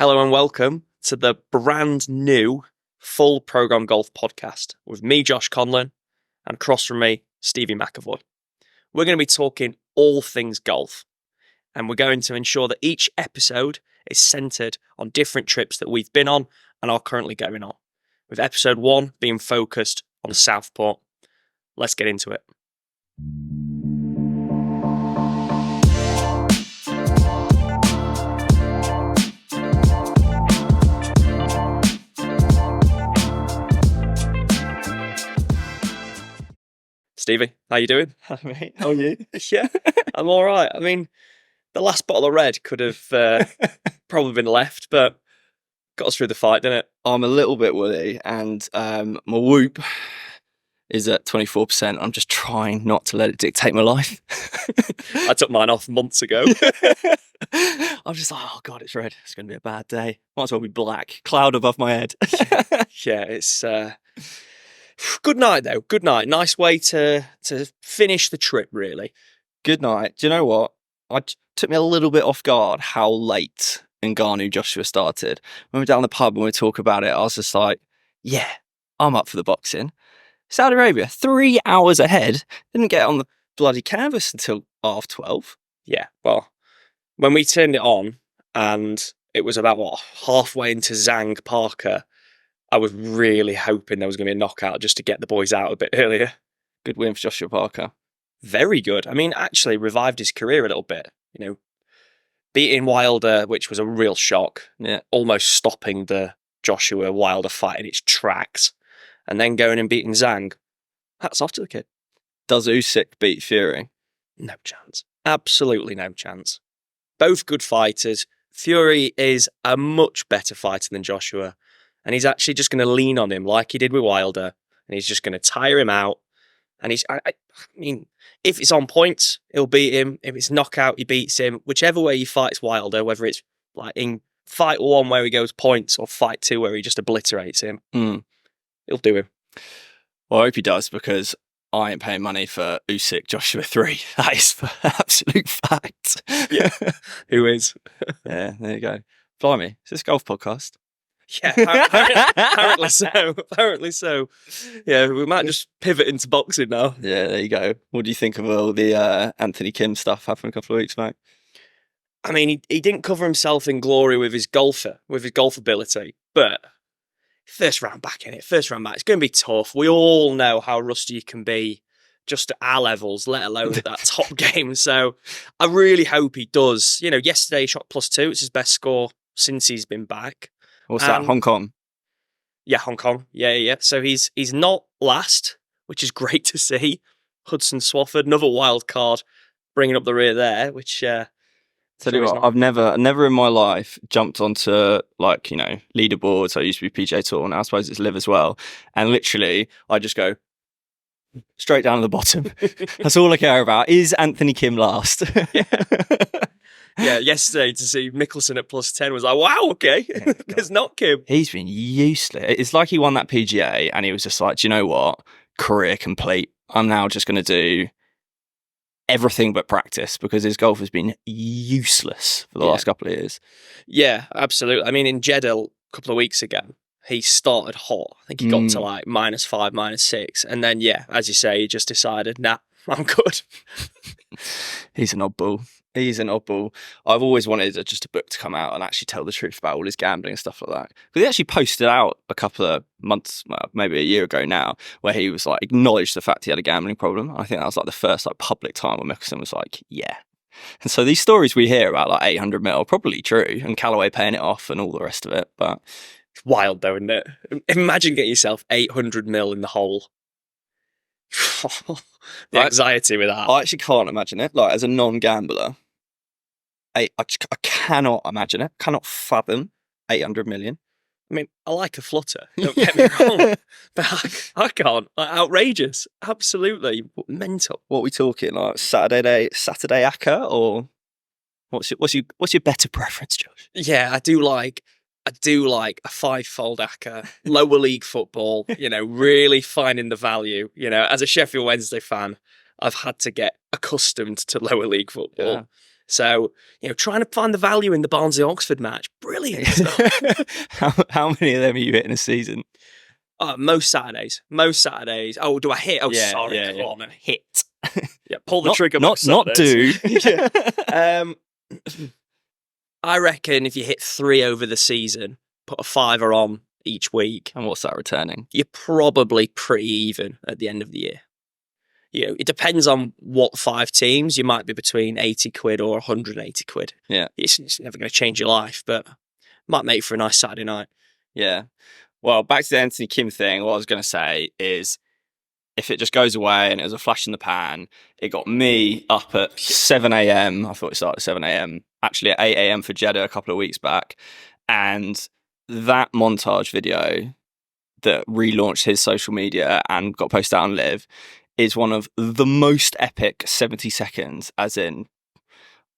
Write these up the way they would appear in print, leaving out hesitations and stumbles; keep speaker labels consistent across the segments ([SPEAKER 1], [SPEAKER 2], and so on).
[SPEAKER 1] Hello and welcome to the brand new full program golf podcast with me, Josh Conlon, and across from me, Stevie McAvoy. We're going to be talking all things golf, and we're going to ensure that each episode is centered on different trips that we've been on and are currently going on, with episode 1 being focused on Southport. Let's get into it. Stevie, how you doing?
[SPEAKER 2] Hi, mate. How are you?
[SPEAKER 1] Yeah, I'm all right. I mean, the last bottle of red could have probably been left, but got us through the fight, didn't it?
[SPEAKER 2] I'm a little bit woolly, and my whoop is at 24%. I'm just trying not to let it dictate my life.
[SPEAKER 1] I took mine off months ago.
[SPEAKER 2] I'm just like, oh God, it's red. It's going to be a bad day. Might as well be black. Cloud above my head.
[SPEAKER 1] Yeah, it's... Good night, though. Good night. Nice way to finish the trip, really.
[SPEAKER 2] Good night. Do you know what? It took me a little bit off guard how late Ngannou Joshua started. When we were down the pub and we talk about it, I was just like, yeah, I'm up for the boxing. Saudi Arabia, 3 hours ahead, didn't get on the bloody canvas until 12:30.
[SPEAKER 1] Yeah, well, when we turned it on and it was about, halfway into Zhang Parker, I was really hoping there was going to be a knockout just to get the boys out a bit earlier.
[SPEAKER 2] Good win for Joshua Parker.
[SPEAKER 1] Very good. I mean, actually revived his career a little bit. You know, beating Wilder, which was a real shock.
[SPEAKER 2] Yeah.
[SPEAKER 1] Almost stopping the Joshua Wilder fight in its tracks. And then going and beating Zhang. Hats off to the kid.
[SPEAKER 2] Does Usyk beat Fury?
[SPEAKER 1] No chance. Absolutely no chance. Both good fighters. Fury is a much better fighter than Joshua. And he's actually just going to lean on him like he did with Wilder. And he's just going to tire him out. And I mean, if it's on points, he'll beat him. If it's knockout, he beats him. Whichever way he fights Wilder, whether it's like in fight 1 where he goes points or fight 2 where he just obliterates him, he'll do him.
[SPEAKER 2] Well, I hope he does, because I ain't paying money for Usyk Joshua 3. That is for absolute fact.
[SPEAKER 1] Yeah, who is?
[SPEAKER 2] Yeah, there you go. Blimey, is this a golf podcast?
[SPEAKER 1] Yeah, apparently so. Apparently so. Yeah, we might just pivot into boxing now.
[SPEAKER 2] Yeah, there you go. What do you think of all the Anthony Kim stuff happened a couple of weeks back?
[SPEAKER 1] I mean, he didn't cover himself in glory with his golf ability, but first round back. It's going to be tough. We all know how rusty you can be just at our levels, let alone at that top game. So I really hope he does. You know, yesterday he shot +2. It's his best score since he's been back.
[SPEAKER 2] What's that, Hong Kong?
[SPEAKER 1] Yeah, Hong Kong. Yeah. So he's not last, which is great to see. Hudson Swafford, another wild card, bringing up the rear there, which...
[SPEAKER 2] Tell you what, I've never in my life jumped onto, like, you know, leaderboards. I used to be PGA Tour, and I suppose it's live as well. And literally, I just go straight down to the bottom. That's all I care about. Is Anthony Kim last?
[SPEAKER 1] Yeah, yesterday to see Mickelson at +10 was like, wow, okay, there's not Kim.
[SPEAKER 2] He's been useless. It's like he won that PGA and he was just like, do you know what? Career complete. I'm now just going to do everything but practice, because his golf has been useless for the last couple of years.
[SPEAKER 1] Yeah, absolutely. I mean, in Jeddah a couple of weeks ago, he started hot. I think he got to like -5, -6. And then, yeah, as you say, he just decided, nah, I'm good.
[SPEAKER 2] He's an oddball. I've always wanted just a book to come out and actually tell the truth about all his gambling and stuff like that. Because he actually posted out a couple of months, maybe a year ago now, where he was like, acknowledged the fact he had a gambling problem. I think that was like the first like public time when Mickelson was like, yeah. And so these stories we hear about like 800 mil are probably true, and Callaway paying it off and all the rest of it. But
[SPEAKER 1] it's wild though, isn't it? Imagine getting yourself 800 mil in the hole. The anxiety with that.
[SPEAKER 2] I actually can't imagine it. Like, as a non-gambler, I cannot imagine it. Cannot fathom 800 million.
[SPEAKER 1] I mean, I like a flutter, don't get me wrong, but I can't. Like, outrageous. Absolutely mental.
[SPEAKER 2] What are we talking? Like Saturday ACCA, or what's your better preference, Josh?
[SPEAKER 1] Yeah, I do like a 5-fold ACCA, lower league football, you know, really finding the value. You know, as a Sheffield Wednesday fan, I've had to get accustomed to lower league football.
[SPEAKER 2] Yeah.
[SPEAKER 1] So, trying to find the value in the Barnsley-Oxford match, brilliant stuff.
[SPEAKER 2] How many of them are you hitting a season?
[SPEAKER 1] Most Saturdays. Oh, do I hit? Oh, sorry, come on, and hit. Yeah, pull the trigger.
[SPEAKER 2] Not do.
[SPEAKER 1] Yeah. I reckon if you hit 3 over the season, put a fiver on each week.
[SPEAKER 2] And what's that returning?
[SPEAKER 1] You're probably pretty even at the end of the year. It depends on what 5 teams. You might be between 80 quid or 180 quid.
[SPEAKER 2] Yeah.
[SPEAKER 1] It's never going to change your life, but might make for a nice Saturday night.
[SPEAKER 2] Yeah. Well, back to the Anthony Kim thing, what I was going to say is if it just goes away and it was a flash in the pan, it got me up at 7 a.m. I thought it started at 7 a.m. Actually at 8 a.m. for Jeddah a couple of weeks back. And that montage video that relaunched his social media and got posted out on Live is one of the most epic 70 seconds, as in,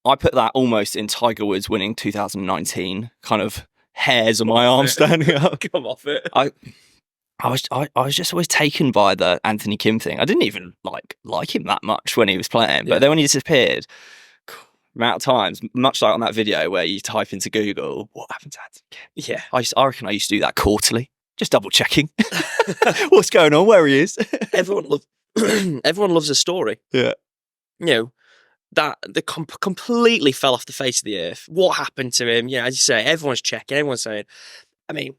[SPEAKER 2] I put that almost in Tiger Woods winning 2019 kind of hairs on my arm standing up.
[SPEAKER 1] Come off it.
[SPEAKER 2] I was just always taken by the Anthony Kim thing. I didn't even like him that much when he was playing, but then when he disappeared, amount of times, much like on that video where you type into Google, what happened to Anthony Kim? Yeah, I reckon I used to do that quarterly, just double checking what's going on, where he is.
[SPEAKER 1] Everyone loves a story.
[SPEAKER 2] Yeah,
[SPEAKER 1] that completely fell off the face of the earth. What happened to him? As you say, everyone's checking, everyone's saying. I mean,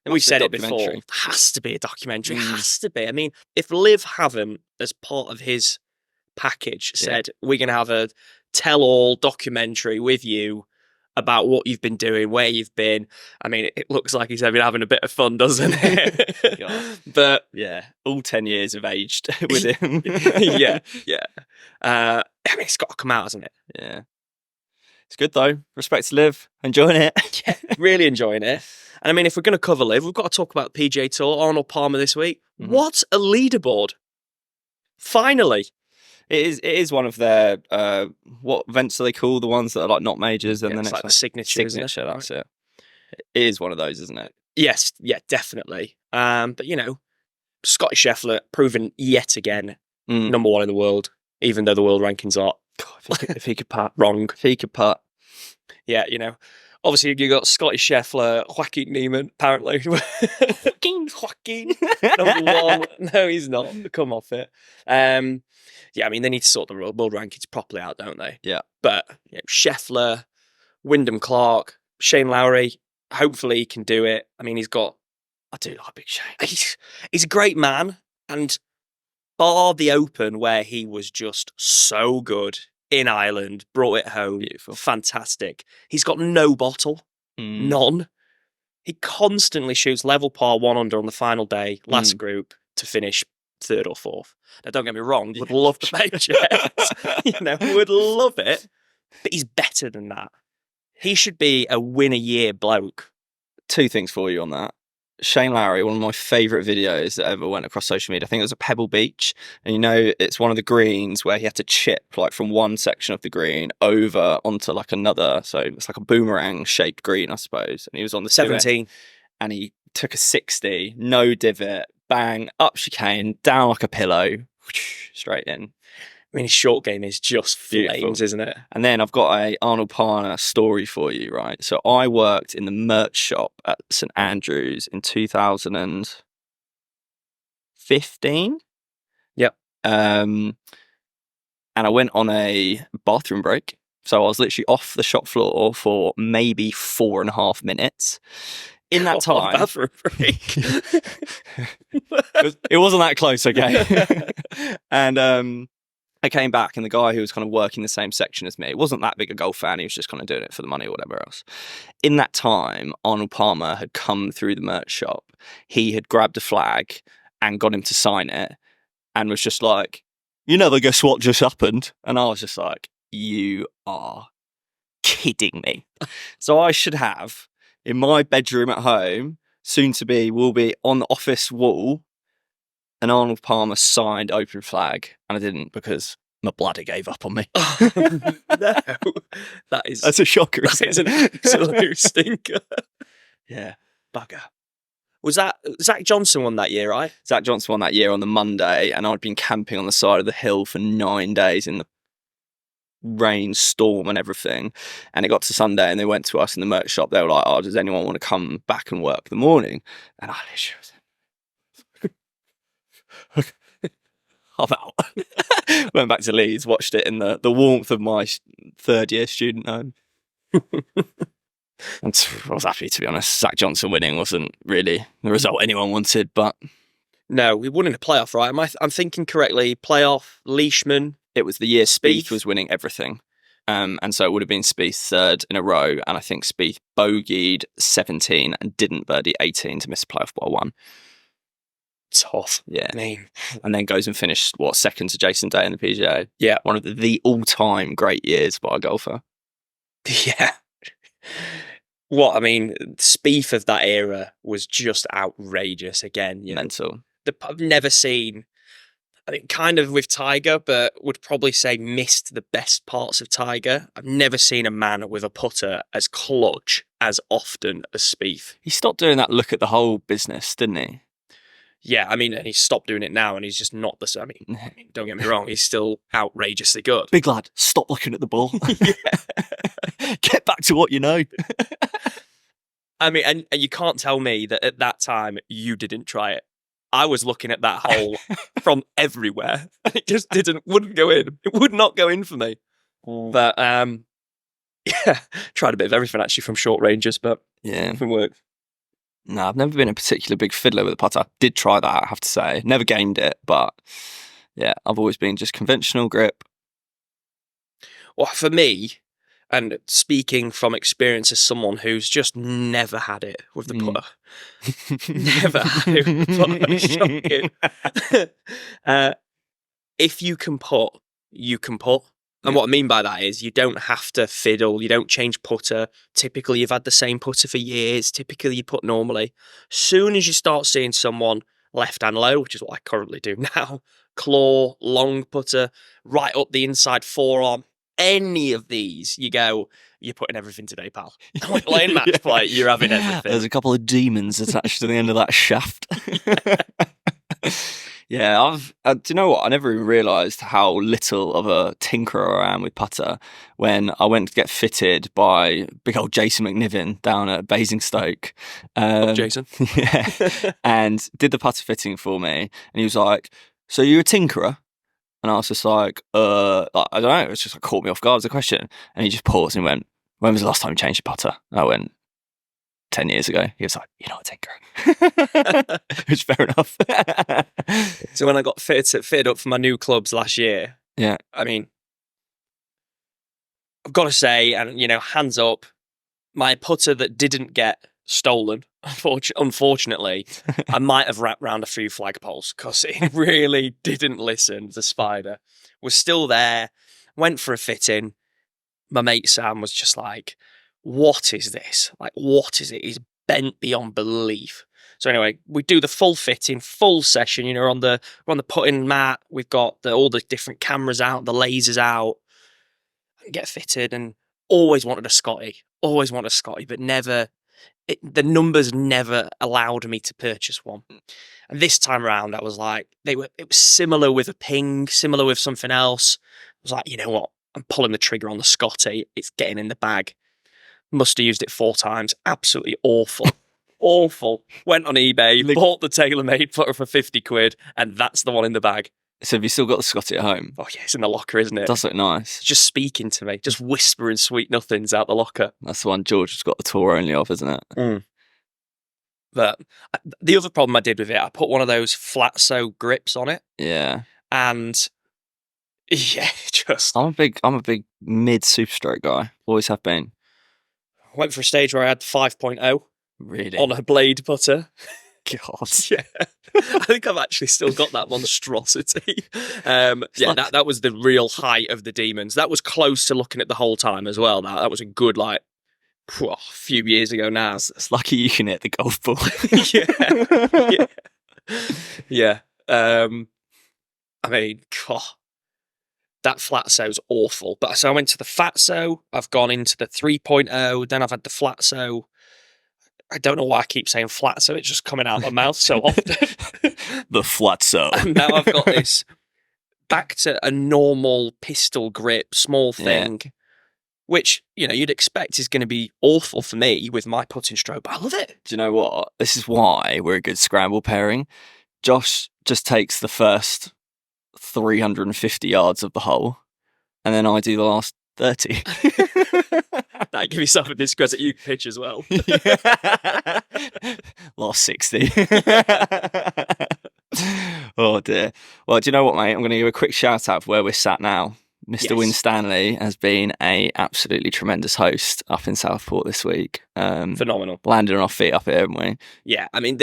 [SPEAKER 1] we've said it before. It has to be a documentary. It has to be. I mean, if Liv haven't, as part of his package, said we're going to have a tell-all documentary with you about what you've been doing, where you've been. I mean, it looks like he's been having a bit of fun, doesn't it? But
[SPEAKER 2] yeah, all 10 years have aged with him.
[SPEAKER 1] yeah. I mean, it's got to come out, hasn't it?
[SPEAKER 2] Yeah. It's good though. Respect to Liv. Enjoying it.
[SPEAKER 1] Yeah, really enjoying it. And I mean, if we're going to cover Liv, we've got to talk about PGA Tour, Arnold Palmer this week. Mm-hmm. What a leaderboard. Finally.
[SPEAKER 2] It is one of their, what events are they called? The ones that are like not majors and then it's
[SPEAKER 1] like the signature, isn't it?
[SPEAKER 2] That's it. It is one of those, isn't it?
[SPEAKER 1] Yes, yeah, definitely. But Scotty Scheffler proven yet again number 1 in the world, even though the world rankings are
[SPEAKER 2] if he could putt
[SPEAKER 1] wrong.
[SPEAKER 2] If he could putt.
[SPEAKER 1] Yeah, obviously you got Scotty Scheffler, Joaquin Neiman, apparently. Joaquin, number 1. No, he's not. Come off it. Yeah, I mean, they need to sort the world rankings properly out, don't they?
[SPEAKER 2] Yeah.
[SPEAKER 1] But Scheffler, Wyndham Clark, Shane Lowry, hopefully he can do it. I mean, I do like Big Shane. He's a great man, and bar the Open where he was just so good in Ireland, brought it home.
[SPEAKER 2] Beautiful.
[SPEAKER 1] Fantastic. He's got no bottle. None. He constantly shoots level par 1 under on the final day, last group, to finish 3rd or 4th. Now, don't get me wrong, would love the major. Would love it, but he's better than that. He should be a win-a-year bloke.
[SPEAKER 2] 2 things for you on that. Shane Lowry, one of my favourite videos that ever went across social media. I think it was a Pebble Beach. And it's one of the greens where he had to chip from one section of the green over onto another. So it's like a boomerang shaped green, I suppose. And he was on the
[SPEAKER 1] 17.
[SPEAKER 2] And he took a 60, no divot, bang, up chicane, down like a pillow, straight in.
[SPEAKER 1] I mean, his short game is just flames,
[SPEAKER 2] beautiful,
[SPEAKER 1] isn't it?
[SPEAKER 2] And then I've got a Arnold Palmer story for you, right? So I worked in the merch shop at St Andrews in 2015.
[SPEAKER 1] Yep.
[SPEAKER 2] And I went on a bathroom break. So I was literally off the shop floor for maybe 4.5 minutes. In that time,
[SPEAKER 1] bathroom break.
[SPEAKER 2] it wasn't that close, okay? And I came back, and the guy who was kind of working the same section as me wasn't that big a golf fan. He was just kind of doing it for the money or whatever else. In that time, Arnold Palmer had come through the merch shop. He had grabbed a flag and got him to sign it, and was just like, "You never guess what just happened?" And I was just like, "You are kidding me." So I should have, in my bedroom at home, will be on the office wall, an Arnold Palmer signed open flag, and I didn't because my bladder gave up on me.
[SPEAKER 1] No, that's
[SPEAKER 2] a shocker.
[SPEAKER 1] That is an absolute stinker.
[SPEAKER 2] Yeah, bugger.
[SPEAKER 1] Was that Zach Johnson won that year, right?
[SPEAKER 2] Zach Johnson won that year on the Monday, and I'd been camping on the side of the hill for 9 days in the rain, storm, and everything. And it got to Sunday, and they went to us in the merch shop. They were like, "Oh, does anyone want to come back and work the morning?" And I literally was, I'm out. Went back to Leeds, watched it in the warmth of my third year student home. And I was happy, to be honest. Zach Johnson winning wasn't really the result anyone wanted, but
[SPEAKER 1] No, we won in a playoff, right? I'm thinking correctly. Playoff, Leishman.
[SPEAKER 2] it was the year Spieth
[SPEAKER 1] Spieth
[SPEAKER 2] was winning everything. And so it would have been Spieth third in a row. And I think Spieth bogeyed 17 and didn't birdie 18 to miss the playoff by 1.
[SPEAKER 1] Tough.
[SPEAKER 2] Yeah.
[SPEAKER 1] I mean,
[SPEAKER 2] And then goes and finished, second to Jason Day in the PGA.
[SPEAKER 1] Yeah.
[SPEAKER 2] One of the all-time great years by a golfer.
[SPEAKER 1] yeah. What, I mean, Spieth of that era was just outrageous again. You know,
[SPEAKER 2] Mental.
[SPEAKER 1] I've never seen, I think kind of with Tiger, but would probably say missed the best parts of Tiger. I've never seen a man with a putter as clutch as often as Spieth.
[SPEAKER 2] He stopped doing that look at the whole business, didn't he?
[SPEAKER 1] Yeah, I mean, and he's stopped doing it now, and he's just not the same. I mean, don't get me wrong, he's still outrageously good.
[SPEAKER 2] Big lad, stop looking at the ball. Get back to what you know.
[SPEAKER 1] I mean, and you can't tell me that at that time you didn't try it. I was looking at that hole from everywhere, and it just wouldn't go in. It would not go in for me. But yeah, tried a bit of everything actually from short ranges, but
[SPEAKER 2] Yeah.
[SPEAKER 1] nothing worked.
[SPEAKER 2] No, I've never been a particularly big fiddler with a putter. I did try that, I have to say. Never gained it, but yeah, I've always been just conventional grip.
[SPEAKER 1] Well, for me, and speaking from experience as someone who's just never had it with the putter, never had it with the putter, shocking. If you can putt, you can putt. And what I mean by that is you don't have to fiddle, you don't change putter. Typically, you've had the same putter for years. Typically, you putt normally. Soon as you start seeing someone left hand low, which is what I currently do now, claw, long putter, right up the inside forearm, any of these, you go, you're putting everything today, pal. We're playing match play, you're having everything.
[SPEAKER 2] There's a couple of demons attached to the end of that shaft. Yeah, do you know what? I never even realised how little of a tinkerer I am with putter when I went to get fitted by big old Jason McNiven down at Basingstoke.
[SPEAKER 1] Jason.
[SPEAKER 2] Yeah, and did the putter fitting for me. And he was like, "So you're a tinkerer?" And I was just like, I don't know. It was just like, caught me off guard as a question. And he just paused and went, "When was the last time you changed your putter?" And I went, 10 years ago. He was like, "You're not a tinkerer." Which fair enough.
[SPEAKER 1] So when I got fitted up for my new clubs last year,
[SPEAKER 2] Yeah.
[SPEAKER 1] I mean, I've got to say, and hands up, my putter that didn't get stolen, unfortunately, I might have wrapped round a few flagpoles because it really didn't listen. The Spider was still there, went for a fitting. My mate Sam was just like, "What is this? Like, what is it?" He's bent beyond belief. So anyway, we do the full fitting, full session. We're on the putting mat. We've got all the different cameras out, the lasers out. Get fitted, and always wanted a Scotty, but never. The numbers never allowed me to purchase one. And this time around, I was like, it was similar with a Ping, similar with something else. I was like, you know what? I'm pulling the trigger on the Scotty. It's getting in the bag. Must have used it 4 times. Absolutely awful. Awful. Went on eBay, bought the TaylorMade putter for 50 quid, and that's the one in the bag.
[SPEAKER 2] So have you still got the Scotty at home?
[SPEAKER 1] Oh yeah, it's in the locker, isn't it?
[SPEAKER 2] It does look nice.
[SPEAKER 1] It's just speaking to me, just whispering sweet nothings out the locker.
[SPEAKER 2] That's the one George has got the tour only of, isn't it?
[SPEAKER 1] Mm. But the other problem I did with it, I put one of those flat so grips on it.
[SPEAKER 2] Yeah.
[SPEAKER 1] And yeah, just
[SPEAKER 2] I'm a big mid superstroke guy. Always have been.
[SPEAKER 1] Went for a stage where I had 5.0
[SPEAKER 2] Really?
[SPEAKER 1] on a blade putter.
[SPEAKER 2] God.
[SPEAKER 1] Yeah. I think I've actually still got that monstrosity. That was the real height of the demons. That was close to looking at the whole time as well. That was a good, few years ago now.
[SPEAKER 2] It's lucky you can hit the golf ball.
[SPEAKER 1] Yeah. I mean, God, that flat sow's awful. But so I went to the fat sow. I've gone into the 3.0. Then I've had the flat sow. I don't know why I keep saying flat sow. It's just coming out of my mouth so often.
[SPEAKER 2] The flat sow.
[SPEAKER 1] And now I've got this back to a normal pistol grip, small thing, which, you'd expect is going to be awful for me with my putting stroke, but I love it.
[SPEAKER 2] Do you know what? This is why we're a good scramble pairing. Josh just takes the first 350 yards of the hole, and then I do the last 30.
[SPEAKER 1] That give yourself a discredit. You pitch as well.
[SPEAKER 2] Last 60. Oh dear. Well, do you know what, mate? I'm going to give a quick shout out for where we're sat now. Mr. Win Stanley has been a absolutely tremendous host up in Southport this week.
[SPEAKER 1] Phenomenal.
[SPEAKER 2] Landing on our feet up here, haven't we?
[SPEAKER 1] Yeah, I mean,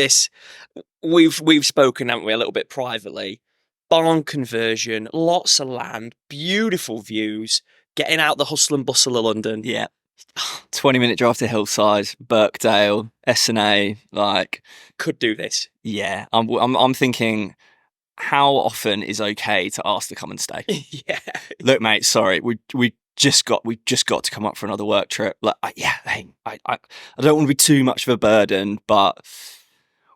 [SPEAKER 1] we've spoken, haven't we, a little bit privately. Barn conversion, lots of land, beautiful views, getting out the hustle and bustle of London.
[SPEAKER 2] Yeah. 20-minute drive to Hillside, Birkdale, S&A,
[SPEAKER 1] could do this.
[SPEAKER 2] Yeah, I'm thinking, how often is okay to ask to come and stay?
[SPEAKER 1] Yeah.
[SPEAKER 2] Look, mate, sorry, we just got to come up for another work trip. I don't want to be too much of a burden, but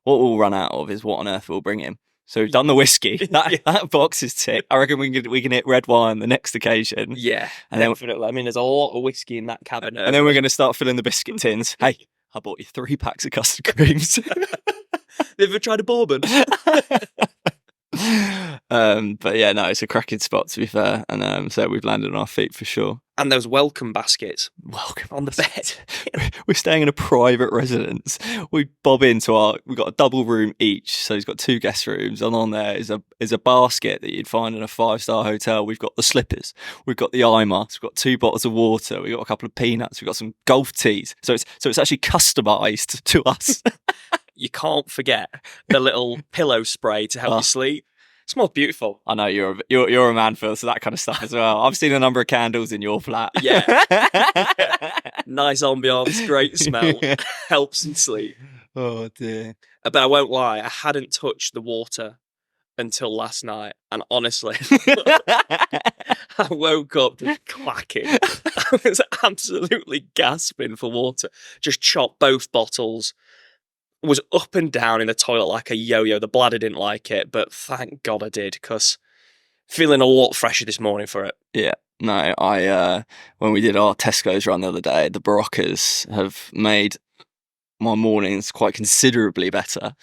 [SPEAKER 2] what we'll run out of is what on earth we'll bring him. So we've done the whiskey. That box is ticked. I reckon we can hit red wine the next occasion.
[SPEAKER 1] Yeah,
[SPEAKER 2] and
[SPEAKER 1] definitely. I mean, there's a lot of whiskey in that cabinet.
[SPEAKER 2] And then we're going to start filling the biscuit tins. Hey, I bought you 3 packs of custard creams.
[SPEAKER 1] Have you ever tried a bourbon?
[SPEAKER 2] But yeah, no, it's a cracking spot, to be fair. And so we've landed on our feet for sure.
[SPEAKER 1] And those welcome baskets.
[SPEAKER 2] Welcome
[SPEAKER 1] on the bed.
[SPEAKER 2] We're staying in a private residence. We bob into we've got a double room each, so he's got 2 guest rooms, and on there is a basket that you'd find in a 5-star hotel. We've got the slippers, we've got the eye mask, we've got 2 bottles of water, we've got a couple of peanuts, we've got some golf tees. So it's actually customised to us.
[SPEAKER 1] You can't forget the little pillow spray to help you sleep. It smells beautiful.
[SPEAKER 2] I know you're a man, Phil, so that kind of stuff as well. I've seen a number of candles in your flat.
[SPEAKER 1] Yeah. Nice ambiance, great smell. Helps in sleep.
[SPEAKER 2] Oh dear.
[SPEAKER 1] But I won't lie, I hadn't touched the water until last night, and honestly, I woke up just clacking. I was absolutely gasping for water. Just chopped both bottles. Was up and down in the toilet like a yo-yo. The bladder didn't like it, but thank God I did, because feeling a lot fresher this morning for it.
[SPEAKER 2] Yeah. No, when we did our Tesco's run the other day, the Baroccas have made my mornings quite considerably better.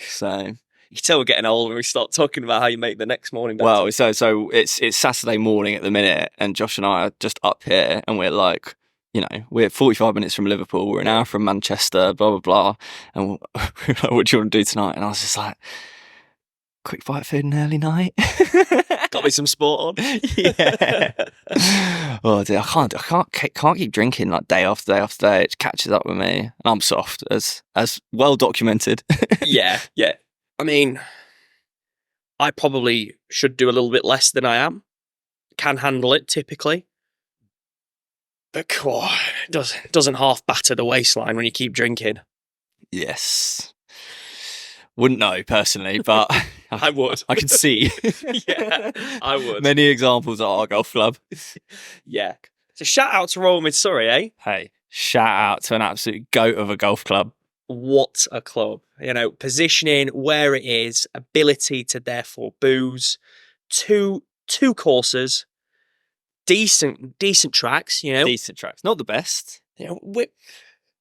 [SPEAKER 2] So
[SPEAKER 1] you can tell we're getting old when we start talking about how you make the next morning better.
[SPEAKER 2] Well, so it's Saturday morning at the minute, and Josh and I are just up here, and we're like, we're 45 minutes from Liverpool, we're an hour from Manchester, blah, blah, blah. And we're like, what do you want to do tonight? And I was just like, quick bite food and early night.
[SPEAKER 1] Got me some sport on.
[SPEAKER 2] Yeah. Oh dear, I can't keep drinking like day after day after day. It catches up with me. And I'm soft, as well documented.
[SPEAKER 1] Yeah. I mean, I probably should do a little bit less than I am. Can handle it typically. But it doesn't half batter the waistline when you keep drinking.
[SPEAKER 2] Yes. Wouldn't know personally, but
[SPEAKER 1] I would.
[SPEAKER 2] I can see.
[SPEAKER 1] Yeah, I would.
[SPEAKER 2] Many examples at our golf club.
[SPEAKER 1] Yeah. So shout out to Royal Mid Surrey, eh?
[SPEAKER 2] Hey, shout out to an absolute goat of a golf club.
[SPEAKER 1] What a club. Positioning, where it is, ability to therefore booze. Two courses. Decent tracks,
[SPEAKER 2] Decent tracks. Not the best.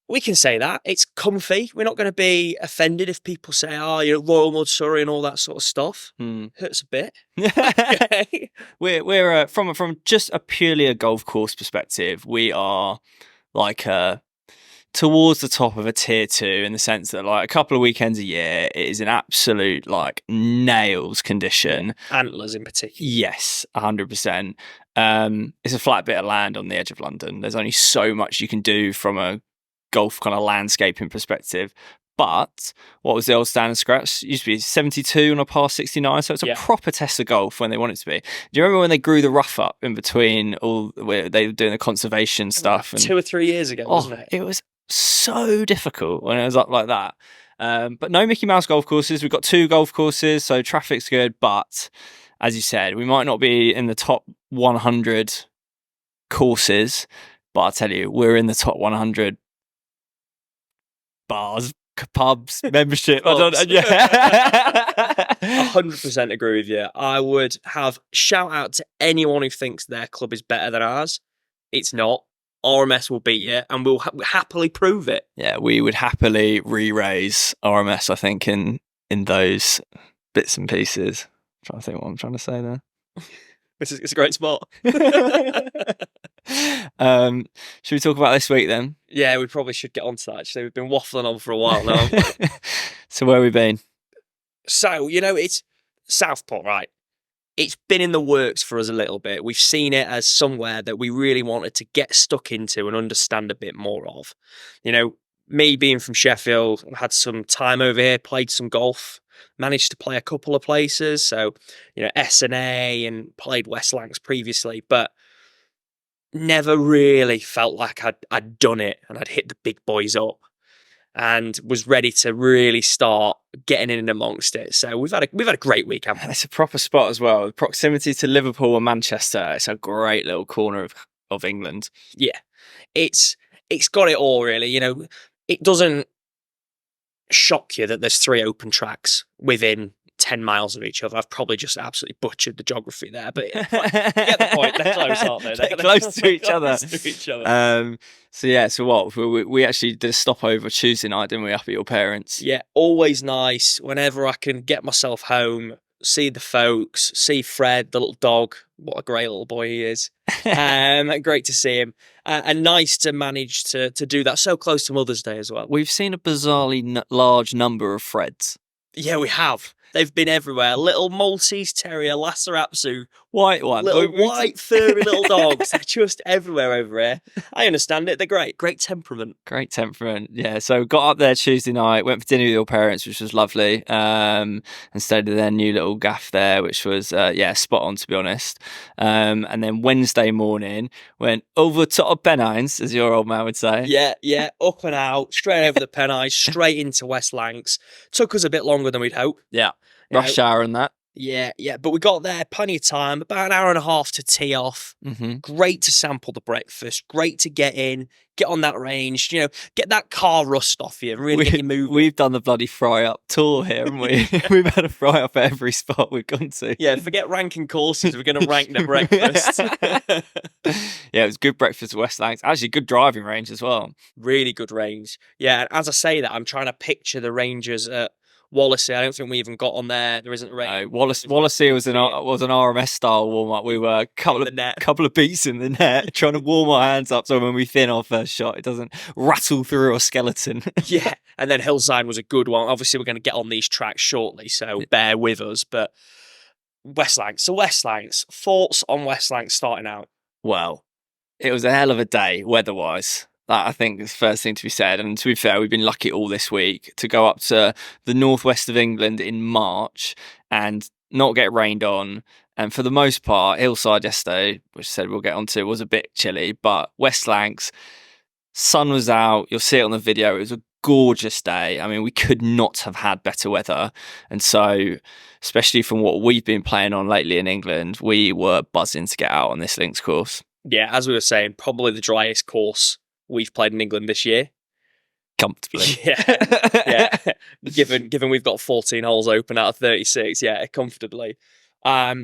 [SPEAKER 1] We can say that. It's comfy. We're not going to be offended if people say, Royal Mud Surrey and all that sort of stuff. Hurts a bit.
[SPEAKER 2] We're from just a purely a golf course perspective, we are like towards the top of a tier 2 in the sense that like a couple of weekends a year it is an absolute like nails condition.
[SPEAKER 1] Antlers in particular.
[SPEAKER 2] Yes, 100%. It's a flat bit of land on the edge of London. There's only so much you can do from a golf kind of landscaping perspective. But what was the old standard scratch? It used to be 72 on a par 69, so it's a proper test of golf when they want it to be. Do you remember when they grew the rough up in between where they were doing the conservation stuff?
[SPEAKER 1] 2 or 3 years ago, wasn't it?
[SPEAKER 2] It was so difficult when it was up like that. But no Mickey Mouse golf courses. We've got 2 golf courses, so traffic's good. But as you said, we might not be in the top 100 courses, but I tell you, we're in the top 100 bars, pubs, membership. I don't know.
[SPEAKER 1] Pubs.
[SPEAKER 2] Yeah.
[SPEAKER 1] 100% agree with you. I would have shout out to anyone who thinks their club is better than ours. It's not. RMS will beat you, and we'll happily prove it.
[SPEAKER 2] Yeah, we would happily re-raise RMS, I think, in those bits and pieces. I'm trying to think what I'm trying to say there.
[SPEAKER 1] It's a great spot.
[SPEAKER 2] Should we talk about this week then?
[SPEAKER 1] Yeah, we probably should get on to that. Actually, we've been waffling on for a while now.
[SPEAKER 2] So where have we been?
[SPEAKER 1] So, it's Southport, right? It's been in the works for us a little bit. We've seen it as somewhere that we really wanted to get stuck into and understand a bit more of. Me being from Sheffield, I've had some time over here, played some golf, managed to play a couple of places. So, S&A and played West Lancs previously, but never really felt like I'd done it and I'd hit the big boys up and was ready to really start getting in amongst it. So we've had a great week, haven't we?
[SPEAKER 2] It's a proper spot as well. Proximity to Liverpool and Manchester. It's a great little corner of England.
[SPEAKER 1] Yeah, it's got it all, really. It doesn't shock you that there's 3 open tracks within 10 miles of each other. I've probably just absolutely butchered the geography there, but you get the point. They're close, aren't they?
[SPEAKER 2] They're close to each other. So what? We actually did a stopover Tuesday night, didn't we, up at your parents'?
[SPEAKER 1] Yeah, always nice. Whenever I can get myself home, see the folks, see Fred, the little dog. What a great little boy he is. Great to see him. And nice to manage to do that so close to Mother's Day as well.
[SPEAKER 2] We've seen a bizarrely large number of Freds.
[SPEAKER 1] Yeah, we have. They've been everywhere. Little Maltese Terrier, Lhasa Apso.
[SPEAKER 2] White one.
[SPEAKER 1] Little white, furry little dogs. They're just everywhere over here. I understand it. They're great. Great temperament.
[SPEAKER 2] Great temperament. Yeah, so got up there Tuesday night, went for dinner with your parents, which was lovely, and stayed at their new little gaff there, which was, spot on, to be honest. And then Wednesday morning, went over to Pennines, as your old man would say.
[SPEAKER 1] Yeah. Up and out, straight over the Pennines, straight into West Lancs. Took us a bit longer than we'd hoped.
[SPEAKER 2] Yeah. Rush hour and that.
[SPEAKER 1] Yeah, but we got there, plenty of time, about an hour and a half to tee off.
[SPEAKER 2] Mm-hmm.
[SPEAKER 1] Great to sample the breakfast, great to get in, get on that range, get that car rust off you, really get you moving.
[SPEAKER 2] We've done the bloody fry-up tour here, haven't we? We've had a fry-up at every spot we've gone to.
[SPEAKER 1] Yeah, forget ranking courses, we're going to rank the breakfast.
[SPEAKER 2] Yeah, it was good breakfast at West Lancs. Actually, good driving range as well.
[SPEAKER 1] Really good range. Yeah, and as I say that, I'm trying to picture the ranges at Wallasey. I don't think we even got on there. There isn't a range.
[SPEAKER 2] No, Wallasey was an RMS style warm up. We were a couple of beats in the net, trying to warm our hands up so when we fin our first shot, it doesn't rattle through our skeleton.
[SPEAKER 1] Yeah, and then Hillside was a good one. Obviously, we're going to get on these tracks shortly, so bear with us. But West Lancs. So West Lancs, thoughts on West Lancs starting out?
[SPEAKER 2] Well, it was a hell of a day weather-wise. That, I think, is the first thing to be said. And to be fair, we've been lucky all this week to go up to the northwest of England in March and not get rained on. And for the most part, Hillside yesterday, which I said we'll get onto, was a bit chilly. But West Lancs, sun was out. You'll see it on the video. It was a gorgeous day. I mean, we could not have had better weather. And so, especially from what we've been playing on lately in England, we were buzzing to get out on this links course.
[SPEAKER 1] Yeah, as we were saying, probably the driest course we've played in England this year.
[SPEAKER 2] Comfortably.
[SPEAKER 1] Yeah. Given we've got 14 holes open out of 36, comfortably. As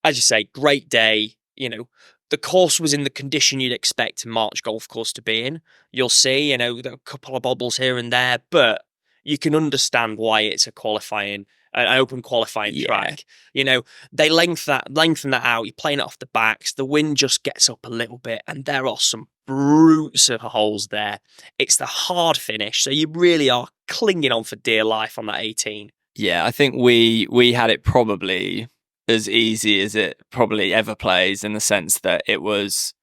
[SPEAKER 1] you say, great day. The course was in the condition you'd expect a March golf course to be in. You'll see, there are a couple of bobbles here and there, but you can understand why it's an open qualifying track. They lengthen that out. You're playing it off the backs. The wind just gets up a little bit, and there are some brutes of holes there. It's the hard finish, so you really are clinging on for dear life on that 18.
[SPEAKER 2] Yeah, I think we had it probably as easy as it probably ever plays, in the sense that it was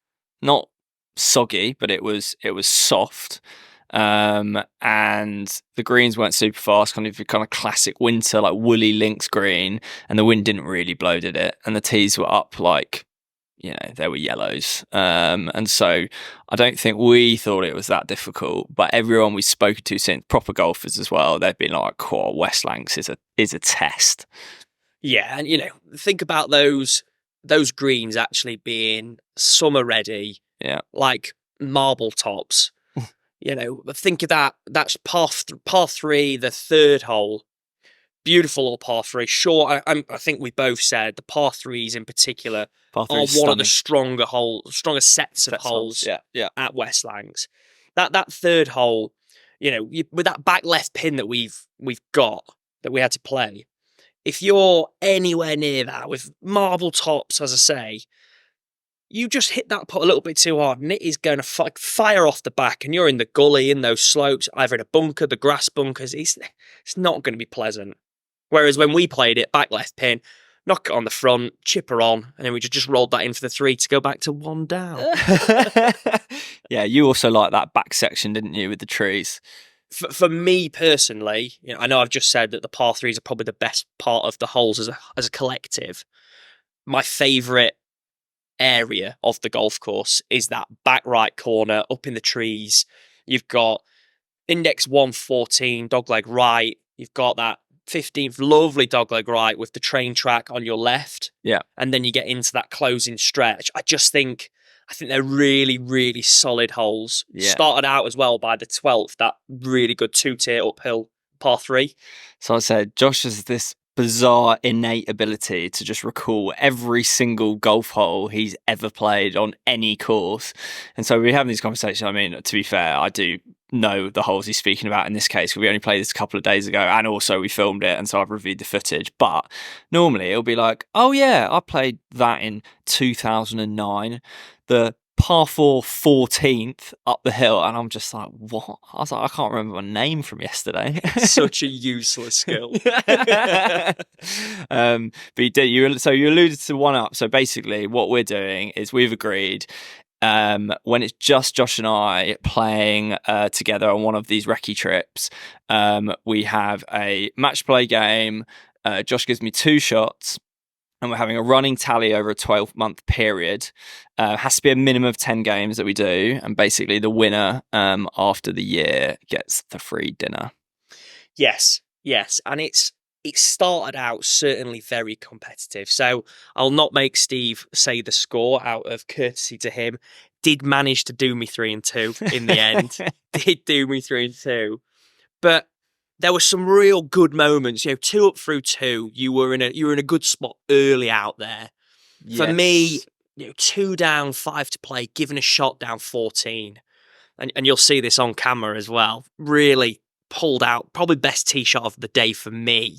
[SPEAKER 2] not soggy, but it was soft. And the greens weren't super fast, kind of classic winter, like woolly links green, and the wind didn't really blow, did it? And the tees were up like, they were yellows. And so I don't think we thought it was that difficult, but everyone we've spoken to since, proper golfers as well, they've been like, cool, West Lancs is a test.
[SPEAKER 1] Yeah, and think about those greens actually being summer ready.
[SPEAKER 2] Yeah.
[SPEAKER 1] Like marble tops. Think of that. That's par three, the third hole. Beautiful little par three. Sure, I think we both said the par threes in particular
[SPEAKER 2] Par three
[SPEAKER 1] are
[SPEAKER 2] is
[SPEAKER 1] one of the
[SPEAKER 2] stunning.
[SPEAKER 1] stronger sets of
[SPEAKER 2] That's holes.
[SPEAKER 1] holes
[SPEAKER 2] Yeah.
[SPEAKER 1] at West Langs. That third hole, with that back left pin that we've got that we had to play. If you're anywhere near that with marble tops, as I say, you just hit that putt a little bit too hard and it is going to fire off the back, and you're in the gully, in those slopes, either in a bunker, the grass bunkers. It's not going to be pleasant. Whereas when we played it, back left pin, knock it on the front, chip her on, and then we just rolled that in for the three to go back to one down.
[SPEAKER 2] Yeah, you also like that back section, didn't you, with the trees?
[SPEAKER 1] For me personally, I know I've just said that the par threes are probably the best part of the holes as a collective. My favourite area of the golf course is that back right corner up in the trees. You've got index 114 dogleg right. You've got that 15th lovely dogleg right with the train track on your left.
[SPEAKER 2] Yeah.
[SPEAKER 1] And then you get into that closing stretch. I think they're really, really solid holes.
[SPEAKER 2] Yeah.
[SPEAKER 1] Started out as well by the 12th, that really good 2-tier uphill par three.
[SPEAKER 2] So I said, Josh has this bizarre innate ability to just recall every single golf hole he's ever played on any course. And so we're having these conversations. I mean, to be fair, I do know the holes he's speaking about in this case. We only played this a couple of days ago, and also we filmed it, and so I've reviewed the footage. But normally it'll be like, oh yeah, I played that in 2009. The par 4 14th up the hill, and I'm just like, what? I was like, I can't remember my name from yesterday.
[SPEAKER 1] Such a useless skill.
[SPEAKER 2] But you alluded to one up. So basically what we're doing is we've agreed, when it's just Josh and I playing together on one of these recce trips, we have a match play game. Josh gives me 2 shots, and we're having a running tally over a 12-month period. Has to be a minimum of 10 games that we do, and basically the winner after the year gets the free dinner.
[SPEAKER 1] Yes, and it started out certainly very competitive. So I'll not make Steve say the score out of courtesy to him. Did manage to do me 3-2 in the end. Did do me 3-2, but there were some real good moments. 2 up through 2. You were in a good spot early out there.
[SPEAKER 2] Yes.
[SPEAKER 1] For me, 2 down, 5 to play, given a shot down 14, and you'll see this on camera as well. Really pulled out, probably best tee shot of the day for me.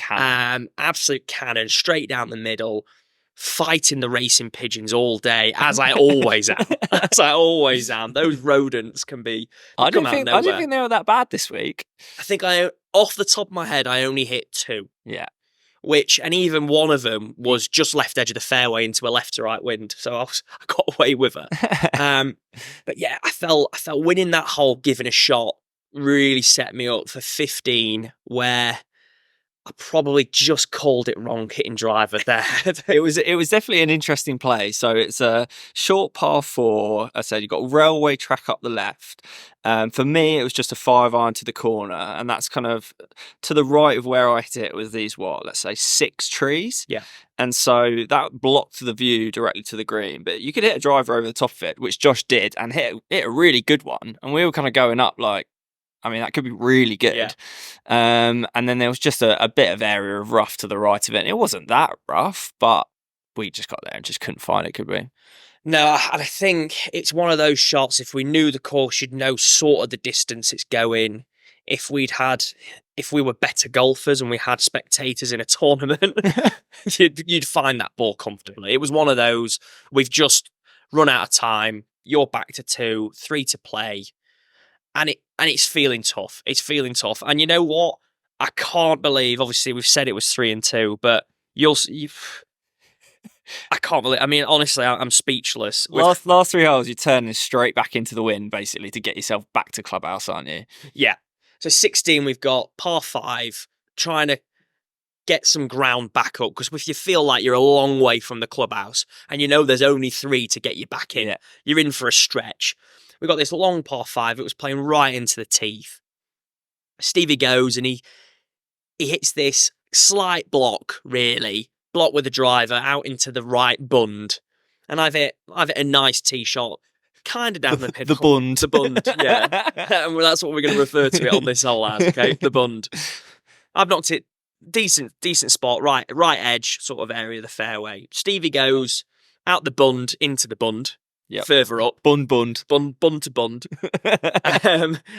[SPEAKER 1] Absolute cannon, straight down the middle, fighting the racing pigeons all day, as I always am. Those rodents can be.
[SPEAKER 2] I didn't think they were that bad this week.
[SPEAKER 1] I think off the top of my head, I only hit 2.
[SPEAKER 2] Yeah.
[SPEAKER 1] And even one of them was just left edge of the fairway into a left to right wind, so I got away with it. But yeah, I felt winning that hole, giving a shot, really set me up for 15, where I probably just called it wrong hitting driver there.
[SPEAKER 2] It was definitely an interesting play. So it's a short par 4. I said you've got railway track up the left. For me, it was just a 5-iron to the corner, and that's kind of to the right of where I hit it was these, let's say 6 trees.
[SPEAKER 1] Yeah.
[SPEAKER 2] And so that blocked the view directly to the green. But you could hit a driver over the top of it, which Josh did, and hit a really good one. And we were kind of going up like, I mean, that could be really good.
[SPEAKER 1] Yeah.
[SPEAKER 2] And then there was just a bit of area of rough to the right of it. And it wasn't that rough, but we just got there and just couldn't find it, could we?
[SPEAKER 1] No, and I think it's one of those shots, if we knew the course, you'd know sort of the distance it's going. If we were better golfers and we had spectators in a tournament, you'd find that ball comfortably. It was one of those, we've just run out of time, you're back to 2, 3 to play. And it's feeling tough. It's feeling tough. And you know what? I can't believe, obviously we've said it was 3-2, but I can't believe, I mean, honestly, I'm speechless.
[SPEAKER 2] Last 3 holes, you're turning straight back into the wind, basically, to get yourself back to clubhouse, aren't you?
[SPEAKER 1] Yeah. So 16, we've got par 5, trying to get some ground back up, because if you feel like you're a long way from the clubhouse and there's only 3 to get you back in, You're in for a stretch. We got this long par 5. It was playing right into the teeth. Stevie goes and he hits this slight block with the driver out into the right bund. And I've hit a nice tee shot, kind of down the pin.
[SPEAKER 2] The bund.
[SPEAKER 1] The bund, yeah. And that's what we're going to refer to it on this hole as, okay? The bund. I've knocked it decent spot, right edge sort of area of the fairway. Stevie goes out the bund into the bund, further up.
[SPEAKER 2] Bund
[SPEAKER 1] to bund.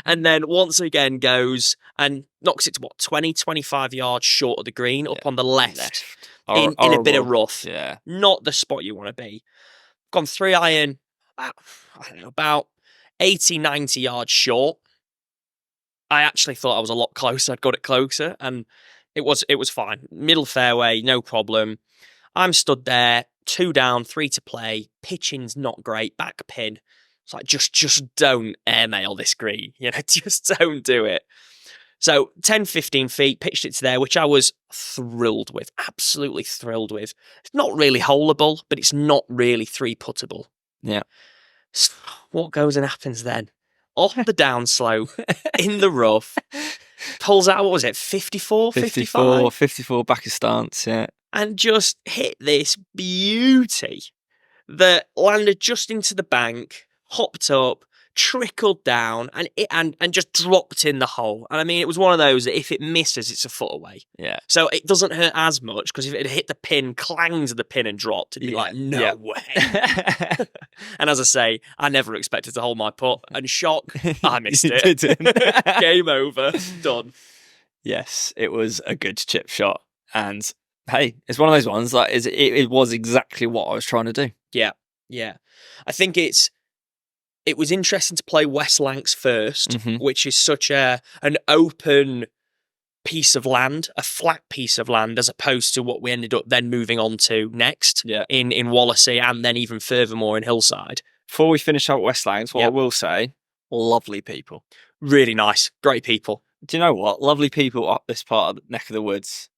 [SPEAKER 1] And then once again goes and knocks it to 25 yards short of the green up on the left. In a bit of rough.
[SPEAKER 2] Yeah.
[SPEAKER 1] Not the spot you want to be. Gone 3-iron, about 80, 90 yards short. I actually thought I was a lot closer. I'd got it closer, and it was fine. Middle fairway, no problem. I'm stood there, 2 down, 3 to play. Pitching's not great. Back pin. It's like, just don't airmail this green. Just don't do it. So 10, 15 feet, pitched it to there, which I was thrilled with. Absolutely thrilled with. It's not really holeable, but it's not really 3-puttable.
[SPEAKER 2] Yeah.
[SPEAKER 1] So what goes and happens then? Off the downslope, in the rough, pulls out, what was it, 54, 55?
[SPEAKER 2] 54 back of stance, yeah.
[SPEAKER 1] And just hit this beauty that landed just into the bank, hopped up, trickled down, and just dropped in the hole. And I mean, it was one of those that if it misses, it's a foot away.
[SPEAKER 2] Yeah.
[SPEAKER 1] So it doesn't hurt as much, because if it had hit the pin, clanged to the pin and dropped, it'd be like, no way. And as I say, I never expected to hold my putt, and shock, I missed
[SPEAKER 2] You
[SPEAKER 1] it.
[SPEAKER 2] didn't.
[SPEAKER 1] Game over, done.
[SPEAKER 2] Yes, it was a good chip shot. And hey, it's one of those ones that it was exactly what I was trying to do.
[SPEAKER 1] Yeah. I think it was interesting to play West Lancs first, which is such an open piece of land, a flat piece of land, as opposed to what we ended up then moving on to next in Wallasey, and then even furthermore in Hillside.
[SPEAKER 2] Before we finish up West Lancs, what I will say, lovely people.
[SPEAKER 1] Really nice, great people.
[SPEAKER 2] Do you know what? Lovely people up this part of the neck of the woods.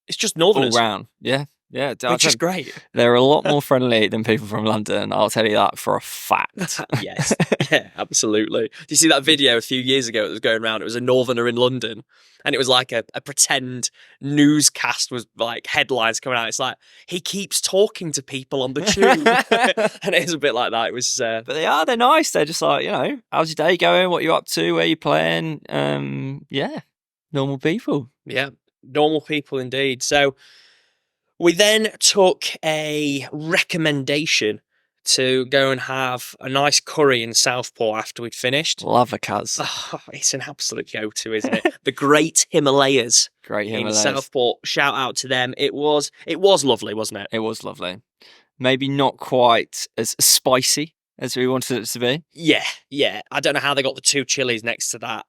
[SPEAKER 1] It's just northerners.
[SPEAKER 2] All round, yeah.
[SPEAKER 1] Which is great.
[SPEAKER 2] They're a lot more friendly than people from London. I'll tell you that for a fact.
[SPEAKER 1] Yes, yeah, absolutely. Do you see that video a few years ago that was going around? It was a northerner in London, and it was like a pretend newscast was like headlines coming out. It's like, he keeps talking to people on the tube. And it is a bit like that. It was,
[SPEAKER 2] but they're nice. They're just like, how's your day going? What are you up to? Where are you playing? Normal people.
[SPEAKER 1] Yeah, normal people indeed. So we then took a recommendation to go and have a nice curry in Southport after we'd finished.
[SPEAKER 2] Love a cuz.
[SPEAKER 1] Oh, it's an absolute go-to, isn't it? The Great Himalayas.
[SPEAKER 2] Great Himalayas.
[SPEAKER 1] In Southport. Shout out to them. It was lovely, wasn't it?
[SPEAKER 2] It was lovely. Maybe not quite as spicy as we wanted it to be.
[SPEAKER 1] Yeah. I don't know how they got the 2 chilies next to that.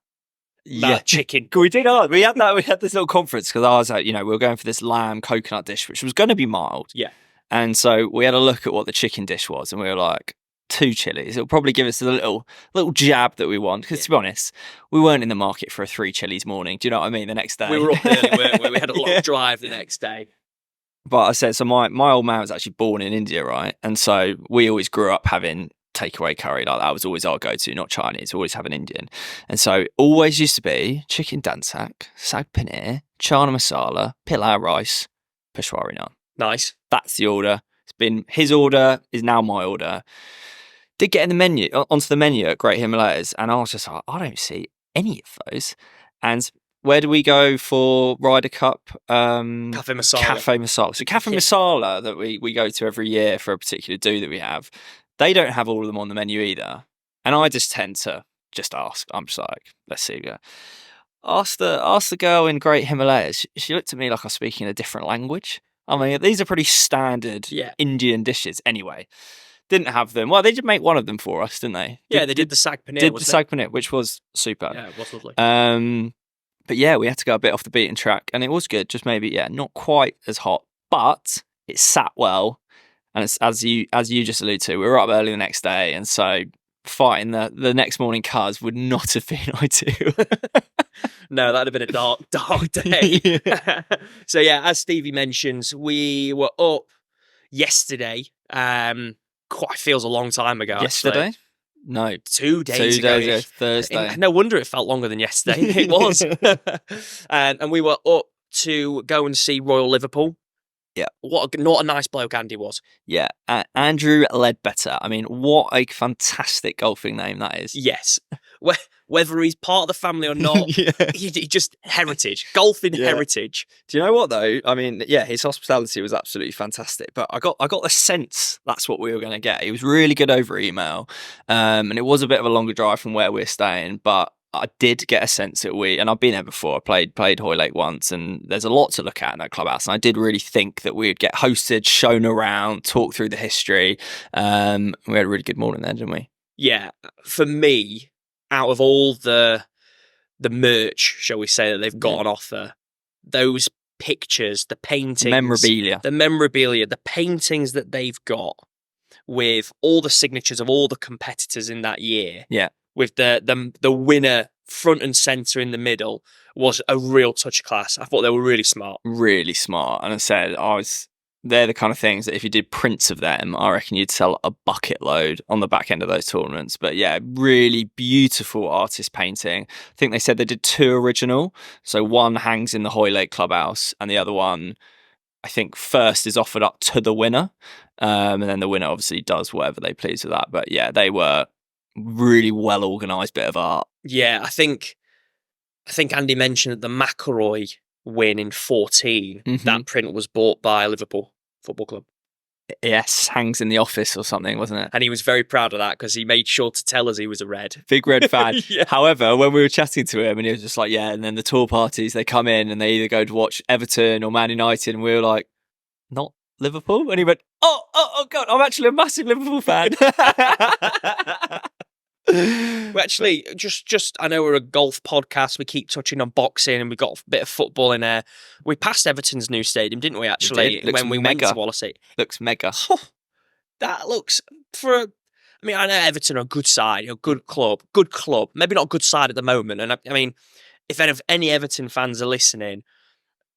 [SPEAKER 1] Chicken.
[SPEAKER 2] We did. We had this little conference because I was like, we were going for this lamb coconut dish, which was going to be mild.
[SPEAKER 1] Yeah.
[SPEAKER 2] And so we had a look at what the chicken dish was, and we were like, 2 chilies. It'll probably give us a little jab that we want. Because to be honest, we weren't in the market for a 3 chilies morning. Do you know what I mean? The next day.
[SPEAKER 1] We were up early, weren't we? We had a long drive the next day.
[SPEAKER 2] But I said, so my old man was actually born in India, right? And so we always grew up having takeaway curry. Like, that was always our go-to, not Chinese, always have an Indian. And so it always used to be chicken dansak, sag paneer, chana masala, pilau rice, peshwari naan.
[SPEAKER 1] Nice.
[SPEAKER 2] That's the order. It's been his order, is now my order. Did get in the menu, onto the menu at Great Himalayas, and I was just like, I don't see any of those. And where do we go for Ryder Cup?
[SPEAKER 1] Cafe Masala.
[SPEAKER 2] Cafe Masala. So Cafe Masala that we go to every year for a particular do that we have, they don't have all of them on the menu either. And I just tend to just ask. I'm just like, let's see. Ask the girl in Great Himalayas. She looked at me like I was speaking a different language. I mean, these are pretty standard Indian dishes anyway. Didn't have them. Well, they did make one of them for us, didn't they?
[SPEAKER 1] Yeah, they did the sag paneer.
[SPEAKER 2] Did the sag paneer, which was super.
[SPEAKER 1] Yeah, it was lovely.
[SPEAKER 2] But yeah, we had to go a bit off the beaten track, and it was good. Just maybe, not quite as hot, but it sat well. And it's, as you just alluded to, we were up early the next day, and so fighting the next morning cars would not have been ideal.
[SPEAKER 1] No, that'd have been a dark day. So yeah, as Stevie mentions, we were up yesterday. Quite feels a long time ago.
[SPEAKER 2] Yesterday?
[SPEAKER 1] Actually.
[SPEAKER 2] No,
[SPEAKER 1] 2 days ago.
[SPEAKER 2] 2 days ago, Thursday.
[SPEAKER 1] No wonder it felt longer than yesterday. It was. And we were up to go and see Royal Liverpool
[SPEAKER 2] Yeah.
[SPEAKER 1] What a nice bloke Andy was.
[SPEAKER 2] Yeah. Andrew Ledbetter. I mean, what a fantastic golfing name that is.
[SPEAKER 1] Yes. Whether he's part of the family or not,
[SPEAKER 2] Yeah.
[SPEAKER 1] he just heritage, golfing heritage.
[SPEAKER 2] Do you know what though? I mean, yeah, his hospitality was absolutely fantastic, but I got the sense that's what we were going to get. He was really good over email, and it was a bit of a longer drive from where we're staying, but I did get a sense that and I've been there before. I played Hoylake once, and there's a lot to look at in that clubhouse. And I did really think that we would get hosted, shown around, talk through the history. We had a really good morning there, didn't we?
[SPEAKER 1] Yeah, for me, out of all the merch, shall we say, that they've got on offer, those pictures, the paintings,
[SPEAKER 2] memorabilia,
[SPEAKER 1] the paintings that they've got with all the signatures of all the competitors in that year.
[SPEAKER 2] Yeah.
[SPEAKER 1] With the winner front and centre in the middle was a real touch of class. I thought they were really smart.
[SPEAKER 2] Really smart. And I said, they're the kind of things that if you did prints of them, I reckon you'd sell a bucket load on the back end of those tournaments. But yeah, really beautiful artist painting. I think they said they did 2 original. So one hangs in the Hoylake clubhouse and the other one, I think first is offered up to the winner. And then the winner obviously does whatever they please with that. But yeah, they were really well organised bit of art.
[SPEAKER 1] Yeah, I think Andy mentioned that the McElroy win in 14, that print was bought by Liverpool Football Club.
[SPEAKER 2] Yes, hangs in the office or something, wasn't it?
[SPEAKER 1] And he was very proud of that because he made sure to tell us he was a Red.
[SPEAKER 2] Big Red fan.
[SPEAKER 1] Yeah.
[SPEAKER 2] However, when we were chatting to him and he was just like, yeah, and then the tour parties, they come in and they either go to watch Everton or Man United, and we were like, not Liverpool? And he went, oh God, I'm actually a massive Liverpool fan.
[SPEAKER 1] We actually just I know we're a golf podcast. We keep touching on boxing, and we got a bit of football in there. We passed Everton's new stadium, didn't we? Actually, when we went to Wallasey,
[SPEAKER 2] looks mega.
[SPEAKER 1] That looks I mean, I know Everton are a good side, a good club. Maybe not a good side at the moment. And I mean, if any Everton fans are listening,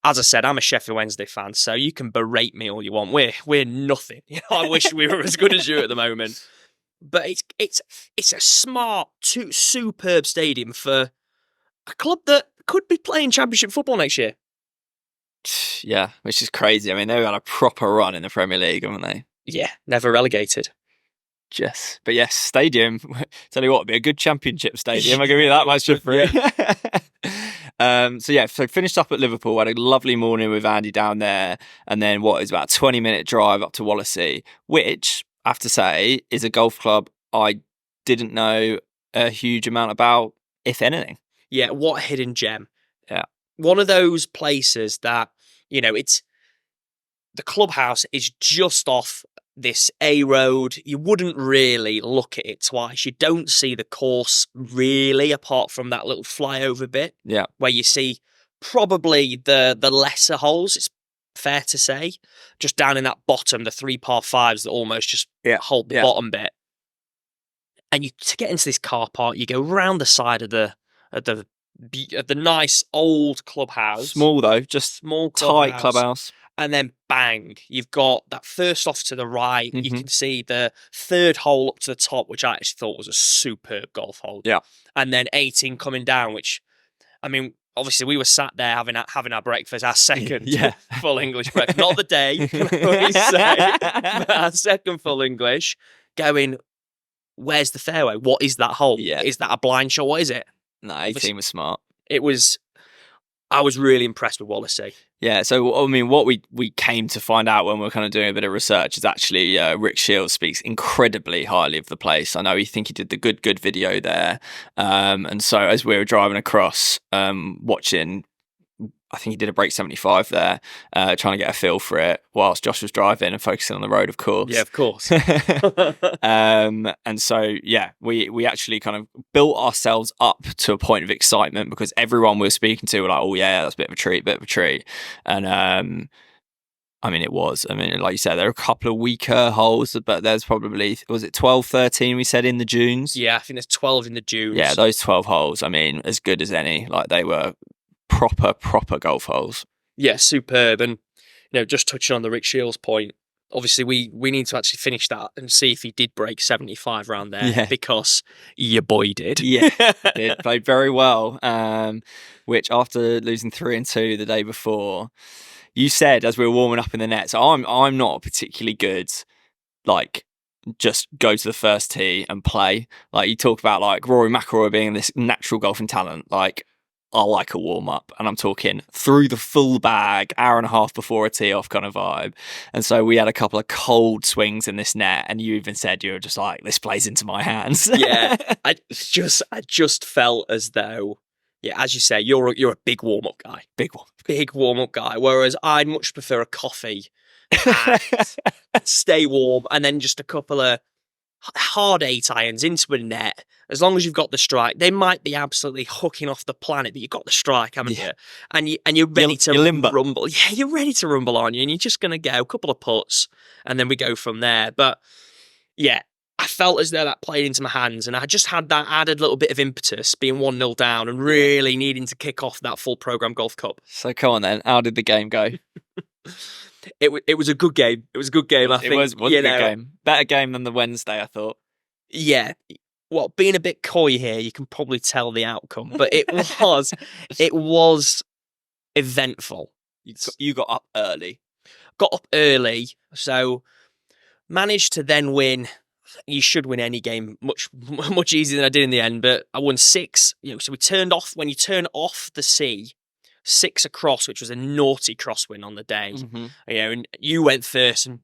[SPEAKER 1] as I said, I'm a Sheffield Wednesday fan, so you can berate me all you want. We're nothing. I wish we were as good as you at the moment. But it's a smart, superb stadium for a club that could be playing Championship football next year.
[SPEAKER 2] Yeah, which is crazy. I mean, they've had a proper run in the Premier League, haven't they?
[SPEAKER 1] Yeah, never relegated.
[SPEAKER 2] Yes, but yes, stadium. Tell you what, it'd be a good Championship stadium. I'll give you that much for free. So finished up at Liverpool. Had a lovely morning with Andy down there, and then what is about a 20-minute drive up to Wallasey, which I have to say is a golf club I didn't know a huge amount about, if anything.
[SPEAKER 1] Yeah, what a hidden gem.
[SPEAKER 2] Yeah.
[SPEAKER 1] One of those places that, it's the clubhouse is just off this A road. You wouldn't really look at it twice. You don't see the course really, apart from that little flyover bit.
[SPEAKER 2] Yeah.
[SPEAKER 1] Where you see probably the lesser holes, it's fair to say, just down in that bottom, the 3 par 5s that almost just hold the bottom bit. And to get into this car park, you go round the side of the nice old clubhouse.
[SPEAKER 2] Small though, just
[SPEAKER 1] small
[SPEAKER 2] tight clubhouse.
[SPEAKER 1] And then bang, you've got that first off to the right. You can see the 3rd hole up to the top, which I actually thought was a superb golf hole.
[SPEAKER 2] Yeah.
[SPEAKER 1] And then 18 coming down, which, I mean, obviously we were sat there having our breakfast, our second full English breakfast. Not the day, can I say, but our second full English, going, where's the fairway? What is that hole?
[SPEAKER 2] Yeah.
[SPEAKER 1] Is that a blind shot? What is it?
[SPEAKER 2] No, 18 was smart.
[SPEAKER 1] I was really impressed with Wallasey.
[SPEAKER 2] Yeah, so I mean, what we came to find out when we were kind of doing a bit of research is actually Rick Shields speaks incredibly highly of the place. I know he did the good video there, and so as we were driving across, watching, I think he did a break 75 there, trying to get a feel for it whilst Josh was driving and focusing on the road, of course.
[SPEAKER 1] Yeah, of course.
[SPEAKER 2] And so, yeah, we actually kind of built ourselves up to a point of excitement because everyone we were speaking to were like, oh yeah, that's a bit of a treat. And I mean, it was. I mean, like you said, there are a couple of weaker holes, but there's probably, was it 12, 13 we said in the dunes?
[SPEAKER 1] Yeah, I think there's 12 in the dunes.
[SPEAKER 2] Yeah, those 12 holes, I mean, as good as any. Like, they were proper golf holes.
[SPEAKER 1] Yeah, superb. And just touching on the Rick Shields point, obviously we need to actually finish that and see if he did break 75 around there, because your boy did.
[SPEAKER 2] Yeah, did. Played very well, which after losing 3 and 2 the day before, you said as we were warming up in the net, so I'm not particularly good, like, just go to the first tee and play. Like, you talk about like Rory McIlroy being this natural golfing talent, like, I like a warm up, and I'm talking through the full bag, hour and a half before a tee off kind of vibe. And so we had a couple of cold swings in this net, and you even said you were just like, this plays into my hands.
[SPEAKER 1] Yeah, I just felt as though, yeah, as you say, you're a big warm up guy, big warm up guy. Whereas I'd much prefer a coffee, and stay warm, and then just a couple of hard 8 irons into a net. As long as you've got the strike, they might be absolutely hooking off the planet, but you've got the strike, haven't you? And you're ready to rumble. Yeah, you're ready to rumble, aren't you? And you're just going to go a couple of putts, and then we go from there. But yeah, I felt as though that played into my hands, and I just had that added little bit of impetus, being 1-0 down and really needing to kick off that full program golf cup.
[SPEAKER 2] So come on then, how did the game go?
[SPEAKER 1] It was a good game. It was a good game. I think
[SPEAKER 2] it was a good game. Better game than the Wednesday, I thought.
[SPEAKER 1] Yeah. Well, being a bit coy here, you can probably tell the outcome, but it was eventful.
[SPEAKER 2] You got up early.
[SPEAKER 1] So managed to then win. You should win any game much easier than I did in the end, but I won 6. So we turned off, when you turn off the sea, 6 across, which was a naughty crosswind on the day.
[SPEAKER 2] Mm-hmm.
[SPEAKER 1] And you went first and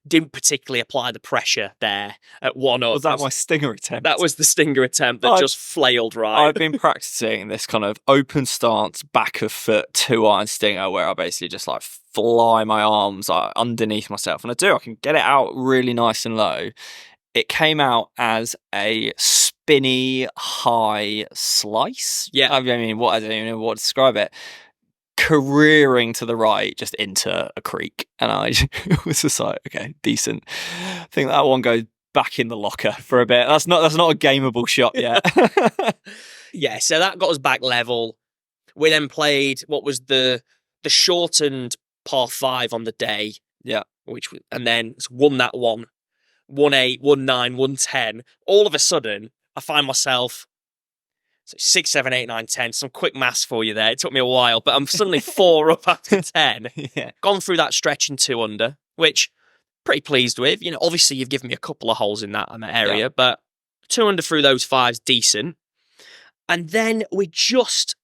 [SPEAKER 1] didn't particularly apply the pressure there at 1 up.
[SPEAKER 2] Was that my stinger attempt?
[SPEAKER 1] That was the stinger attempt that just flailed right.
[SPEAKER 2] I've been practicing this kind of open stance, back of foot, 2-iron stinger where I basically just like fly my arms underneath myself. And I can get it out really nice and low. It came out as a spinny high slice.
[SPEAKER 1] Yeah.
[SPEAKER 2] I don't even know what to describe it. Careering to the right, just into a creek. And I was just like, okay, decent. I think that one goes back in the locker for a bit. That's not a gameable shot yet.
[SPEAKER 1] Yeah, so that got us back level. We then played what was the shortened par 5 on the day.
[SPEAKER 2] Yeah.
[SPEAKER 1] And then won that one. 1-8, 1-9, 1-10. All of a sudden, I find myself 6, 7, 8, 9, 10. Some quick maths for you there. It took me a while, but I'm suddenly 4 up after 10.
[SPEAKER 2] Yeah.
[SPEAKER 1] Gone through that stretch in 2 under, which pretty pleased with. Obviously you've given me a couple of holes in that area, but 2 under through those 5's decent. And then we just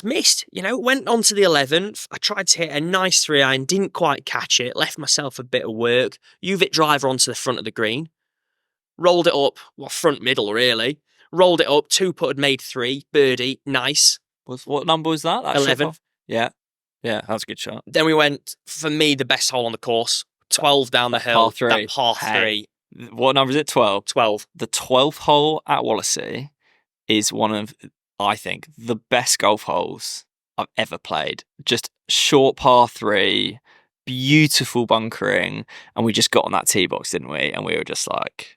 [SPEAKER 1] missed. Went on to the 11th. I tried to hit a nice 3-iron, didn't quite catch it. Left myself a bit of work. UV driver onto the front of the green. Rolled it up, front middle really. Rolled it up, 2-putted, made 3, birdie, nice.
[SPEAKER 2] What number was that?
[SPEAKER 1] 11.
[SPEAKER 2] Yeah, that was a good shot.
[SPEAKER 1] Then we went, for me, the best hole on the course, 12 down the hill.
[SPEAKER 2] Par 3.
[SPEAKER 1] That par 3.
[SPEAKER 2] What number is it? 12?
[SPEAKER 1] 12.
[SPEAKER 2] The 12th hole at Wallasey is one of, I think, the best golf holes I've ever played. Just short par 3, beautiful bunkering, and we just got on that tee box, didn't we? And we were just like,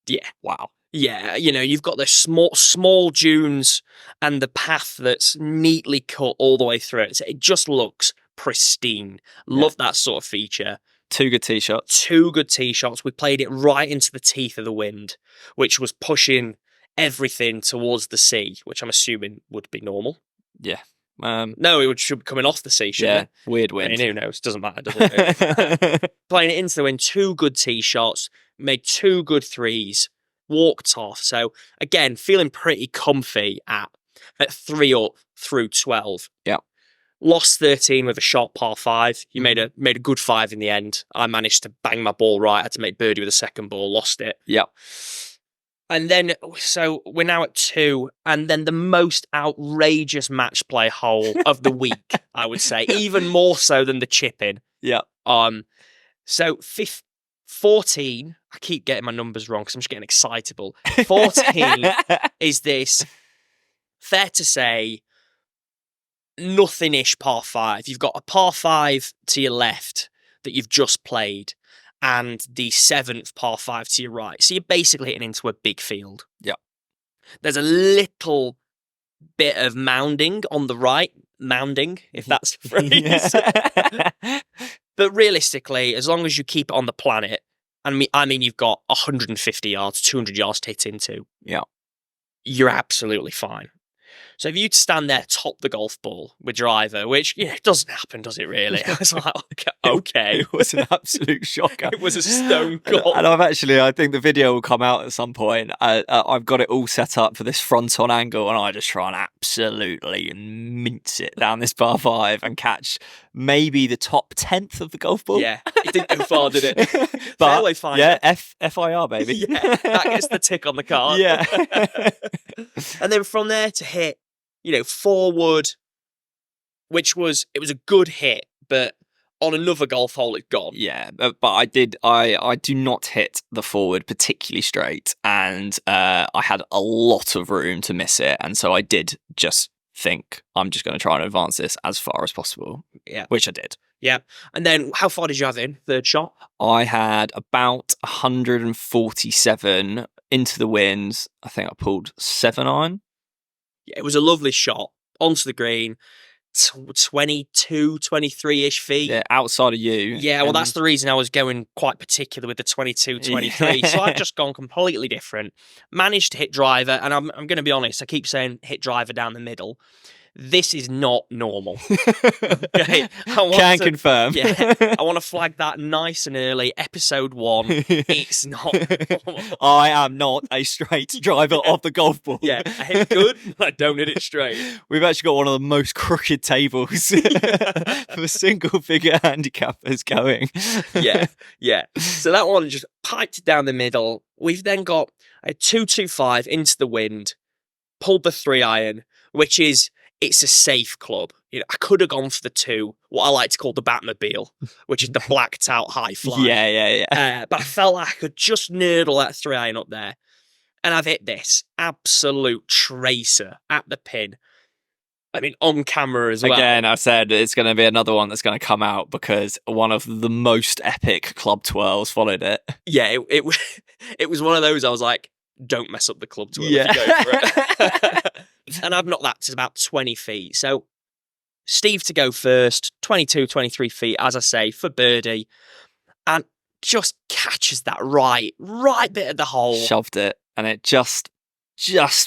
[SPEAKER 1] yeah,
[SPEAKER 2] wow.
[SPEAKER 1] Yeah, you've got the small dunes and the path that's neatly cut all the way through it. So it just looks pristine. Love that sort of feature.
[SPEAKER 2] 2 good tee shots.
[SPEAKER 1] 2 good tee shots. We played it right into the teeth of the wind, which was pushing everything towards the sea, which I'm assuming would be normal.
[SPEAKER 2] Yeah.
[SPEAKER 1] No, it should be coming off the sea, shouldn't it?
[SPEAKER 2] Weird wind.
[SPEAKER 1] I mean, who knows? Doesn't matter, does it? Playing it into the wind, 2 good tee shots, made 2 good 3s. Walked off. So again, feeling pretty comfy at 3 up through 12.
[SPEAKER 2] Yeah.
[SPEAKER 1] Lost 13 with a short par 5. You made a good 5 in the end. I managed to bang my ball right. I had to make birdie with a second ball. Lost it.
[SPEAKER 2] Yeah.
[SPEAKER 1] And then, so we're now at 2, and then the most outrageous match play hole of the week, I would say, even more so than the chip-in.
[SPEAKER 2] Yeah.
[SPEAKER 1] So 14, I keep getting my numbers wrong because I'm just getting excitable. 14 is this, fair to say, nothing-ish par 5. You've got a par 5 to your left that you've just played, and the 7th par 5 to your right. So you're basically hitting into a big field.
[SPEAKER 2] Yeah.
[SPEAKER 1] There's a little bit of mounding on the right. Mounding, if that's the phrase. But realistically, as long as you keep it on the planet, I mean, you've got 150 yards, 200 yards to hit into.
[SPEAKER 2] Yeah.
[SPEAKER 1] You're absolutely fine. So if you'd stand there, top the golf ball with driver, which it doesn't happen, does it really? I was like, okay.
[SPEAKER 2] It was an absolute shocker.
[SPEAKER 1] It was a stone cold.
[SPEAKER 2] And I think the video will come out at some point. I've got it all set up for this front-on angle, and I just try and absolutely mince it down this par 5 and catch maybe the top 10th of the golf ball.
[SPEAKER 1] Yeah, it didn't go far, did it?
[SPEAKER 2] But
[SPEAKER 1] Fairway finder.
[SPEAKER 2] yeah, FIR, baby.
[SPEAKER 1] Yeah, that gets the tick on the card.
[SPEAKER 2] Yeah.
[SPEAKER 1] And then from there to hit, forward, it was a good hit, but on another golf hole, it's gone.
[SPEAKER 2] Yeah, but I do not hit the forward particularly straight, and I had a lot of room to miss it, and so I did just think I'm just going to try and advance this as far as possible.
[SPEAKER 1] Yeah,
[SPEAKER 2] which I did.
[SPEAKER 1] Yeah, and then how far did you have in third shot?
[SPEAKER 2] I had about 147 into the winds. I think I pulled 7-iron.
[SPEAKER 1] Yeah, it was a lovely shot onto the green. 22, 23-ish feet.
[SPEAKER 2] Yeah, outside of you.
[SPEAKER 1] Yeah, well, that's the reason I was going quite particular with the 22, 23. So I've just gone completely different. Managed to hit driver, and I'm going to be honest, I keep saying hit driver down the middle. This is not normal. Okay,
[SPEAKER 2] Can confirm.
[SPEAKER 1] Yeah, I want to flag that nice and early. Episode 1, it's not normal.
[SPEAKER 2] I am not a straight driver of the golf ball.
[SPEAKER 1] Yeah, I hit good, but I don't hit it straight.
[SPEAKER 2] We've actually got one of the most crooked tables for single-figure handicappers going.
[SPEAKER 1] Yeah. So that one just piped it down the middle. We've then got a 225 into the wind, pulled the 3-iron, which is... It's a safe club. I could have gone for the 2, what I like to call the Batmobile, which is the blacked out high fly.
[SPEAKER 2] Yeah.
[SPEAKER 1] But I felt like I could just nurdle that 3-iron up there. And I've hit this absolute tracer at the pin. I mean, on camera as well.
[SPEAKER 2] Again, I said it's going to be another one that's going to come out because one of the most epic club twirls followed it.
[SPEAKER 1] Yeah, it was one of those I was like, don't mess up the club twirl if you go for it. And I've knocked that to about 20 feet. So Steve to go first, 22, 23 feet, as I say, for birdie. And just catches that right bit of the hole.
[SPEAKER 2] Shoved it. And it just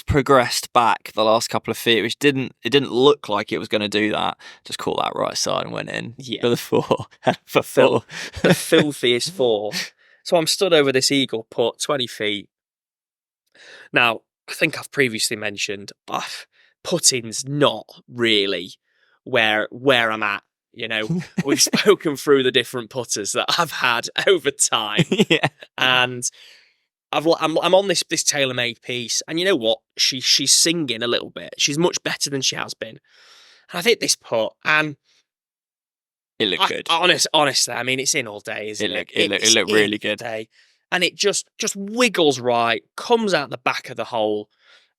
[SPEAKER 2] progressed back the last couple of feet, which it didn't look like it was going to do that. Just caught that right side and went in.
[SPEAKER 1] Yeah.
[SPEAKER 2] For the 4. For 4.
[SPEAKER 1] The filthiest 4. So I'm stood over this eagle putt, 20 feet. Now, I think I've previously mentioned, putting's not really where I'm at. We've spoken through the different putters that I've had over time,
[SPEAKER 2] Yeah.
[SPEAKER 1] and I'm on this tailor-made piece, and you know what? She's singing a little bit. She's much better than she has been. And I've hit this putt, and
[SPEAKER 2] it looked good.
[SPEAKER 1] Honestly, I mean, it's in all day, isn't it?
[SPEAKER 2] It looked really good.
[SPEAKER 1] Day. And it just wiggles right, comes out the back of the hole,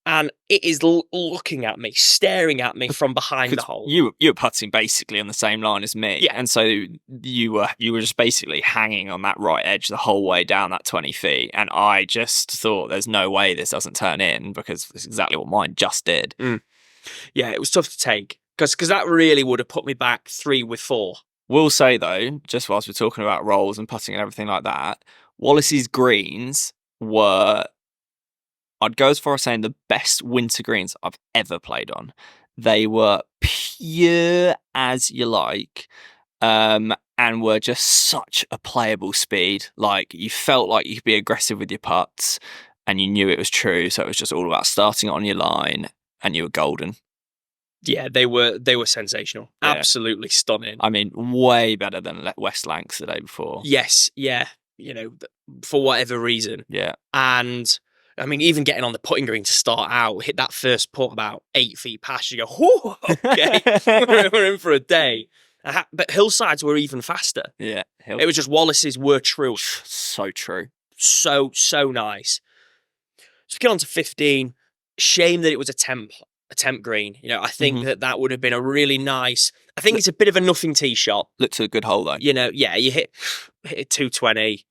[SPEAKER 1] and it is looking at me, staring at me from behind the hole.
[SPEAKER 2] You were putting basically on the same line as me,
[SPEAKER 1] yeah.
[SPEAKER 2] And so you were just basically hanging on that right edge the whole way down that 20 feet, and I just thought, there's no way this doesn't turn in, because it's exactly what mine just did.
[SPEAKER 1] Yeah, it was tough to take because that really would have put me back 3 with 4.
[SPEAKER 2] Will say though, just whilst we're talking about rolls and putting and everything like that, Wallace's greens were, I'd go as far as saying, the best winter greens I've ever played on. They were pure as you like, and were just such a playable speed. Like, you felt like you could be aggressive with your putts, and you knew it was true. So it was just all about starting it on your line, and you were golden.
[SPEAKER 1] Yeah, they were sensational. Yeah. Absolutely stunning.
[SPEAKER 2] I mean, way better than West Lancs the day before.
[SPEAKER 1] Yes, yeah. For whatever reason.
[SPEAKER 2] Yeah.
[SPEAKER 1] And I mean, even getting on the putting green to start out, hit that first putt about 8 feet past, you go, whoo, okay, we're in for a day. But hillsides were even faster.
[SPEAKER 2] Yeah.
[SPEAKER 1] It was just Wallace's were true.
[SPEAKER 2] So true.
[SPEAKER 1] So nice. So get on to 15. Shame that it was a temp green. I think that would have been a really nice. I think it's a bit of a nothing tee shot.
[SPEAKER 2] Looked a good hole though.
[SPEAKER 1] Yeah, you hit 220,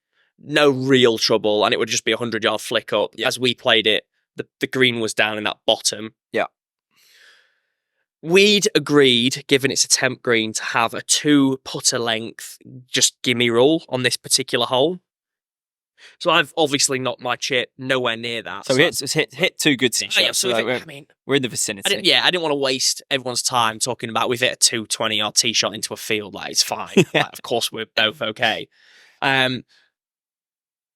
[SPEAKER 1] no real trouble, and it would just be a 100-yard flick up. Yeah. As we played it, the green was down in that bottom.
[SPEAKER 2] Yeah.
[SPEAKER 1] We'd agreed, given it's a temp green, to have a 2 putter length just gimme rule on this particular hole. So I've obviously knocked my chip nowhere near that.
[SPEAKER 2] So it's hit 2 good tee
[SPEAKER 1] Oh, yeah,
[SPEAKER 2] shots.
[SPEAKER 1] so
[SPEAKER 2] So
[SPEAKER 1] if
[SPEAKER 2] we're,
[SPEAKER 1] it, I mean,
[SPEAKER 2] we're in the vicinity.
[SPEAKER 1] I didn't want to waste everyone's time talking about we've hit a 220-yard tee shot into a field. Like, it's fine.
[SPEAKER 2] Yeah.
[SPEAKER 1] Like, of course, we're both okay. I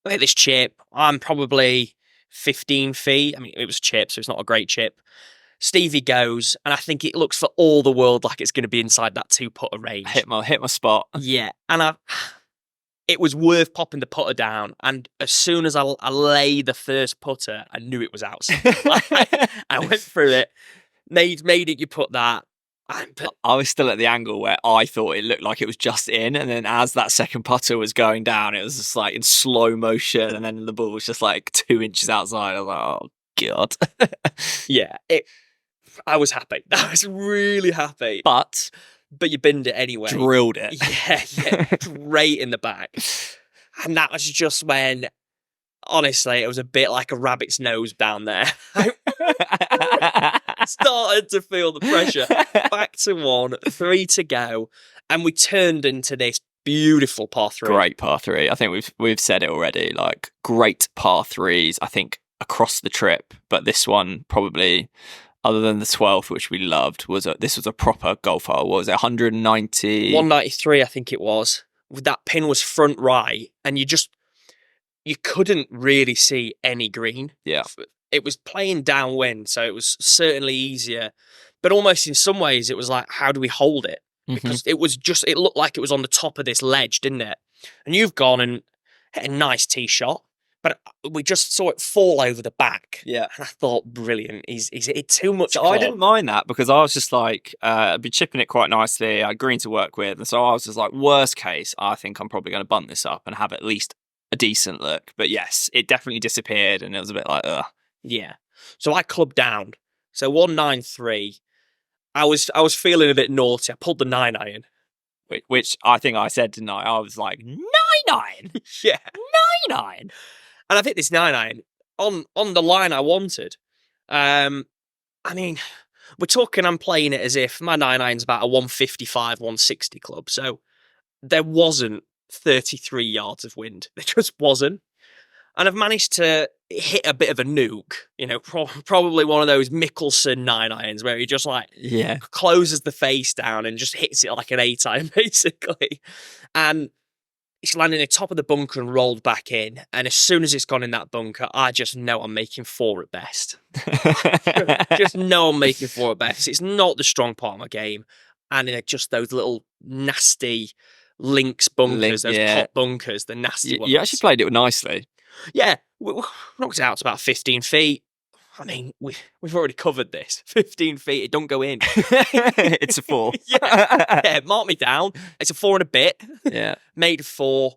[SPEAKER 1] hit this chip. I'm probably 15 feet. I mean, it was a chip, so it's not a great chip. Stevie goes, and I think it looks for all the world like it's going to be inside that 2-putter range.
[SPEAKER 2] Hit my spot.
[SPEAKER 1] Yeah, and it was worth popping the putter down. And as soon as I lay the first putter, I knew it was outside. I went through it, made it. You put that.
[SPEAKER 2] I was still at the angle where I thought it looked like it was just in, and then as that second putter was going down, it was just like in slow motion, and then the ball was just like 2 inches outside. I was like, oh god.
[SPEAKER 1] Yeah, I was happy. I was really happy. But you binned it anyway.
[SPEAKER 2] Drilled it.
[SPEAKER 1] Yeah, straight in the back. And that was just when, honestly, it was a bit like a rabbit's nose down there. Started to feel the pressure. Back to 1, 3 to go, and we turned into this beautiful par 3.
[SPEAKER 2] Great par 3. I think we've said it already. Like, great par 3s. I think across the trip, but this one probably, other than the 12th, which we loved, this was a proper golf hole. What was it? 190,
[SPEAKER 1] 193, I think it was. That pin was front right, and you couldn't really see any green.
[SPEAKER 2] Yeah.
[SPEAKER 1] It was playing downwind, so it was certainly easier. But almost in some ways, it was like, how do we hold it? Because it looked like it was on the top of this ledge, didn't it? And you've gone and hit a nice tee shot, but we just saw it fall over the back.
[SPEAKER 2] Yeah.
[SPEAKER 1] And I thought, brilliant. He's hit too much.
[SPEAKER 2] So I didn't mind that because I was just like, I'd be chipping it quite nicely. I had green to work with. And so I was just like, worst case, I think I'm probably going to bunt this up and have at least a decent look. But yes, it definitely disappeared, and it was a bit like, ugh.
[SPEAKER 1] Yeah. So I clubbed down. So 193. I was feeling a bit naughty. I pulled the 9-iron.
[SPEAKER 2] Which I think I said tonight. I was like, 9-iron?
[SPEAKER 1] Yeah.
[SPEAKER 2] 9-iron?
[SPEAKER 1] And I've hit this 9-iron on the line I wanted. I mean, we're talking, I'm playing it as if my 9-iron's about a 155, 160 club. So there wasn't 33 yards of wind. There just wasn't. And I've managed to hit a bit of a nuke, probably one of those Mickelson 9-irons where he just closes the face down and just hits it like an 8-iron, basically. And it's landing at the top of the bunker and rolled back in. And as soon as it's gone in that bunker, I just know I'm making 4 at best. Just know I'm making 4 at best. It's not the strong part of my game. And just those little nasty links bunkers, those pot bunkers, the nasty ones.
[SPEAKER 2] You actually played it nicely.
[SPEAKER 1] Yeah, we knocked it out to about 15 feet. I mean, we've already covered this. 15 feet, it don't go in.
[SPEAKER 2] It's a 4.
[SPEAKER 1] yeah, mark me down. It's a 4 and a bit.
[SPEAKER 2] Yeah.
[SPEAKER 1] Made 4.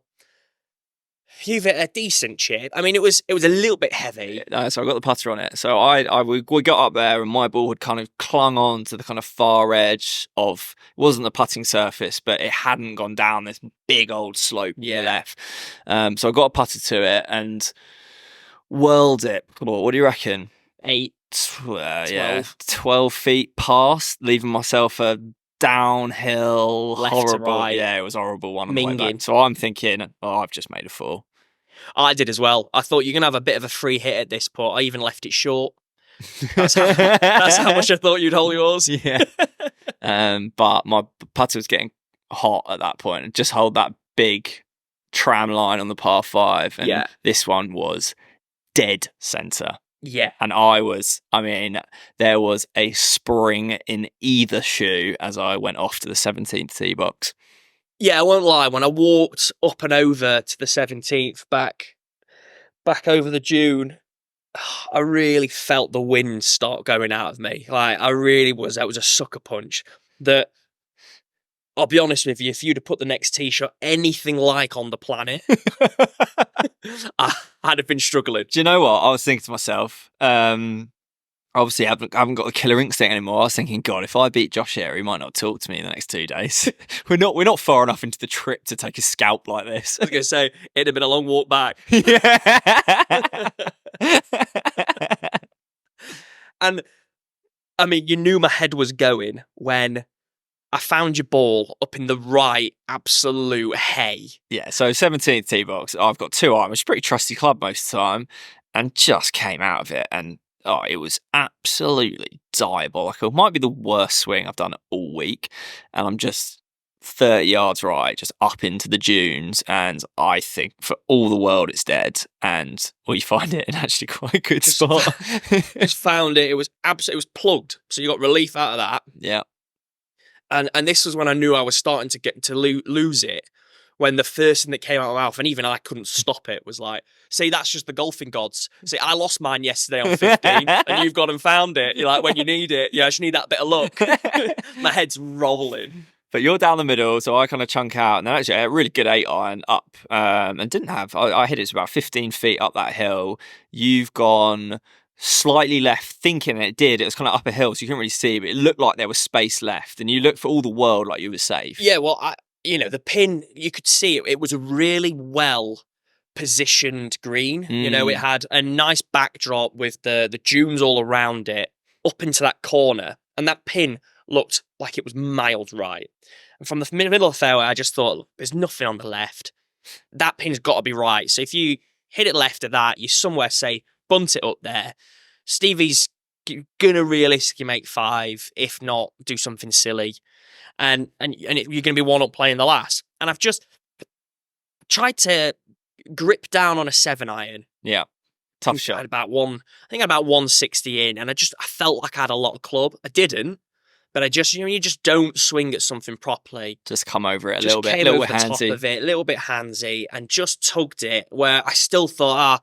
[SPEAKER 1] You've hit a decent chip. I mean, it was a little bit heavy.
[SPEAKER 2] So I got the putter on it. So we got up there, and my ball had kind of clung on to the kind of far edge of, it wasn't the putting surface, but it hadn't gone down this big old slope to the left. So I got a putter to it and whirled it. What do you reckon?
[SPEAKER 1] 8.
[SPEAKER 2] 12 feet past, leaving myself a downhill,
[SPEAKER 1] left
[SPEAKER 2] horrible.
[SPEAKER 1] To right.
[SPEAKER 2] Yeah, it was a horrible one on the way
[SPEAKER 1] Minging.
[SPEAKER 2] back. So I'm thinking, I've just made a 4.
[SPEAKER 1] I did as well. I thought you're going to have a bit of a free hit at this point. I even left it short. That's how much I thought you'd hold yours.
[SPEAKER 2] Yeah. But my putter was getting hot at that point. And just hold that big tram line on the par 5. And this one was dead centre.
[SPEAKER 1] Yeah.
[SPEAKER 2] And there was a spring in either shoe as I went off to the 17th tee box.
[SPEAKER 1] Yeah, I won't lie. When I walked up and over to the 17th, back over the dune, I really felt the wind start going out of me. Like, that was a sucker punch that, I'll be honest with you, if you'd have put the next tee shot anything like on the planet, I'd have been struggling.
[SPEAKER 2] Do you know what? I was thinking to myself, obviously I haven't got the killer instinct anymore. I was thinking, God, if I beat Josh here, he might not talk to me in the next 2 days. We're not far enough into the trip to take a scalp like this.
[SPEAKER 1] I was going to say, it'd have been a long walk back.
[SPEAKER 2] Yeah.
[SPEAKER 1] And, I mean, you knew my head was going when I found your ball up in the right absolute hay.
[SPEAKER 2] Yeah, so 17th tee box. I've got 2 iron, which is a pretty trusty club most of the time, and just came out of it, and it was absolutely diabolical. It might be the worst swing I've done all week, and I'm just 30 yards right, just up into the dunes, and I think for all the world it's dead, and you find it in actually quite a good spot.
[SPEAKER 1] Just found it. It was plugged, so you got relief out of that.
[SPEAKER 2] Yeah.
[SPEAKER 1] And this was when I knew I was starting to get to lose it, when the first thing that came out of my mouth, and even I couldn't stop it, was like, see, that's just the golfing gods. See, I lost mine yesterday on 15, and you've gone and found it. You're like, when you need it, I just need that bit of luck. My head's rolling.
[SPEAKER 2] But you're down the middle, so I kind of chunk out, and then actually a really good 8-iron up, and didn't have, I hit it to about 15 feet up that hill. You've gone slightly left, thinking it was kind of up a hill, so you couldn't really see, but it looked like there was space left, and you looked for all the world like you were safe.
[SPEAKER 1] Yeah, well, the pin, you could see it. It was a really well positioned green. It had a nice backdrop with the dunes all around it, up into that corner, and that pin looked like it was miles right. And from the middle of the fairway, I just thought, there's nothing on the left. That pin's got to be right. So if you hit it left of that, you're somewhere safe. Bunt it up there. Stevie's gonna realistically make 5, if not do something silly, and you're gonna be 1 up playing the last. And I've just tried to grip down on a 7-iron.
[SPEAKER 2] Yeah, tough shot.
[SPEAKER 1] I had about 160 in, and I felt like I had a lot of club. I didn't, but I just you just don't swing at something properly.
[SPEAKER 2] Just come over it a
[SPEAKER 1] just
[SPEAKER 2] little bit,
[SPEAKER 1] came
[SPEAKER 2] little
[SPEAKER 1] over
[SPEAKER 2] bit
[SPEAKER 1] the
[SPEAKER 2] handsy.
[SPEAKER 1] top of it, a little bit handsy, and just tugged it. Where I still thought,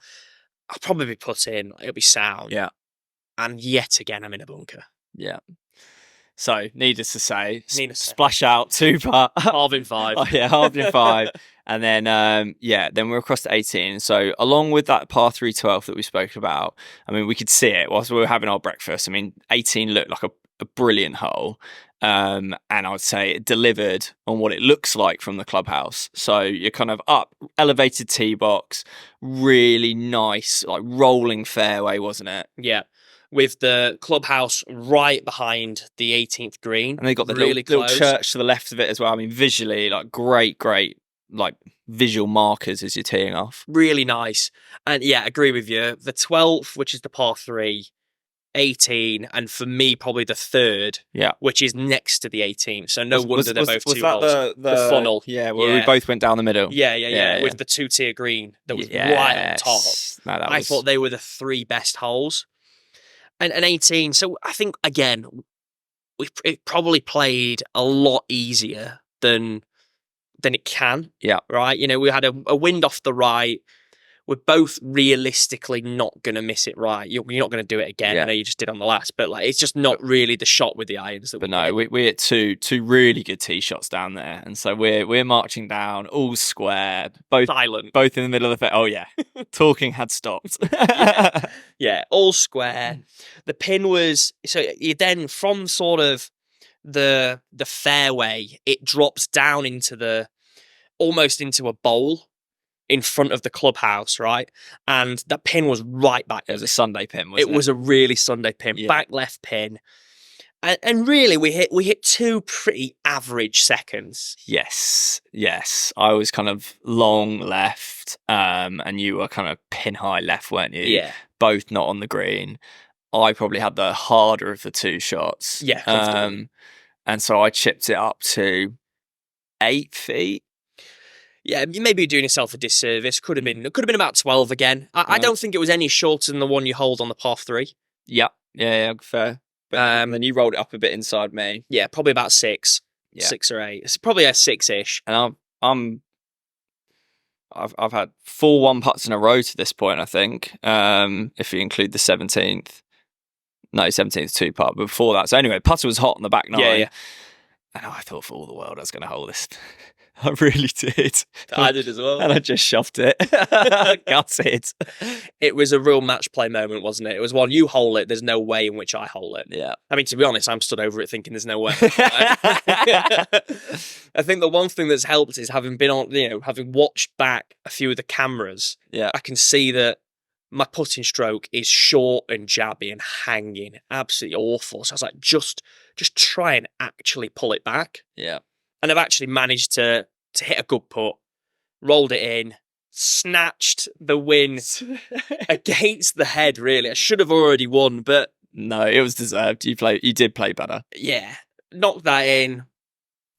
[SPEAKER 1] I'll probably be put in. It'll be sound.
[SPEAKER 2] Yeah.
[SPEAKER 1] And yet again, I'm in a bunker.
[SPEAKER 2] Yeah. So, needless to say, splash out 2-putt.
[SPEAKER 1] Halve in 5.
[SPEAKER 2] Oh, yeah, halve in 5. And then, then we're across to 18. So, along with that par 3 12 that we spoke about, I mean, we could see it whilst we were having our breakfast. I mean, 18 looked like a brilliant hole. And I would say it delivered on what it looks like from the clubhouse. So you're kind of up, elevated tee box, really nice, like rolling fairway, wasn't it?
[SPEAKER 1] Yeah. With the clubhouse right behind the 18th green.
[SPEAKER 2] And they got the
[SPEAKER 1] really
[SPEAKER 2] little church to the left of it as well. I mean, visually, like great, like visual markers as you're teeing off.
[SPEAKER 1] Really nice. And yeah, agree with you. The 12th, which is the par 3, 18, and for me, probably the 3rd, which is next to the 18th. So no wonder they're both 2 holes. The funnel.
[SPEAKER 2] Yeah, where we both went down the middle.
[SPEAKER 1] Yeah. With the 2-tier green that was right on top.
[SPEAKER 2] No,
[SPEAKER 1] I thought they were the 3 best holes. And 18, so I think, again, it probably played a lot easier than it can.
[SPEAKER 2] Yeah.
[SPEAKER 1] Right? We had a wind off the right. We're both realistically not going to miss it right. You're not going to do it again.
[SPEAKER 2] Yeah.
[SPEAKER 1] I know you just did on the last, but it's just not really the shot with the irons.
[SPEAKER 2] But no, we hit two really good tee shots down there, and so we're marching down all square, both
[SPEAKER 1] silent,
[SPEAKER 2] both in the middle of the fair. Oh yeah, talking had stopped.
[SPEAKER 1] Yeah, all square. The pin was so you then from sort of the fairway, it drops down into almost into a bowl in front of the clubhouse, right? And that pin was right back.
[SPEAKER 2] It was a Sunday pin, wasn't it?
[SPEAKER 1] It was a really Sunday pin, back left pin. And really, we hit 2 pretty average seconds.
[SPEAKER 2] Yes. I was kind of long left, and you were kind of pin high left, weren't you?
[SPEAKER 1] Yeah.
[SPEAKER 2] Both not on the green. I probably had the harder of the 2 shots.
[SPEAKER 1] Yeah.
[SPEAKER 2] And so I chipped it up to 8 feet.
[SPEAKER 1] Yeah, maybe you're doing yourself a disservice. Could have been about 12 again. I don't think it was any shorter than the one you hold on the par 3.
[SPEAKER 2] Yeah, fair. But then you rolled it up a bit inside me.
[SPEAKER 1] Yeah, probably about 6, 6 or 8. It's probably a 6-ish.
[SPEAKER 2] And I've had 4 1-putts in a row to this point, I think. If you include the 17th. No, 17th 2-putt. But before that, so anyway, putter was hot on the back 9.
[SPEAKER 1] Yeah.
[SPEAKER 2] And I thought for all the world I was going to hold this. I really did.
[SPEAKER 1] I did as well.
[SPEAKER 2] And I just shoved it. Gutted.
[SPEAKER 1] It was a real match play moment, wasn't it? It was one, you hole it, there's no way in which I hole it.
[SPEAKER 2] Yeah.
[SPEAKER 1] I mean, to be honest, I'm stood over it thinking there's no way. I think the one thing that's helped is having been on, having watched back a few of the cameras, I can see that my putting stroke is short and jabby and hanging. Absolutely awful. So I was like, just just try and actually pull it back.
[SPEAKER 2] Yeah.
[SPEAKER 1] And I've actually managed to hit a good putt, rolled it in, snatched the win against the head, really. I should have already won, but
[SPEAKER 2] No, it was deserved. You did play better.
[SPEAKER 1] yeah, knocked that in.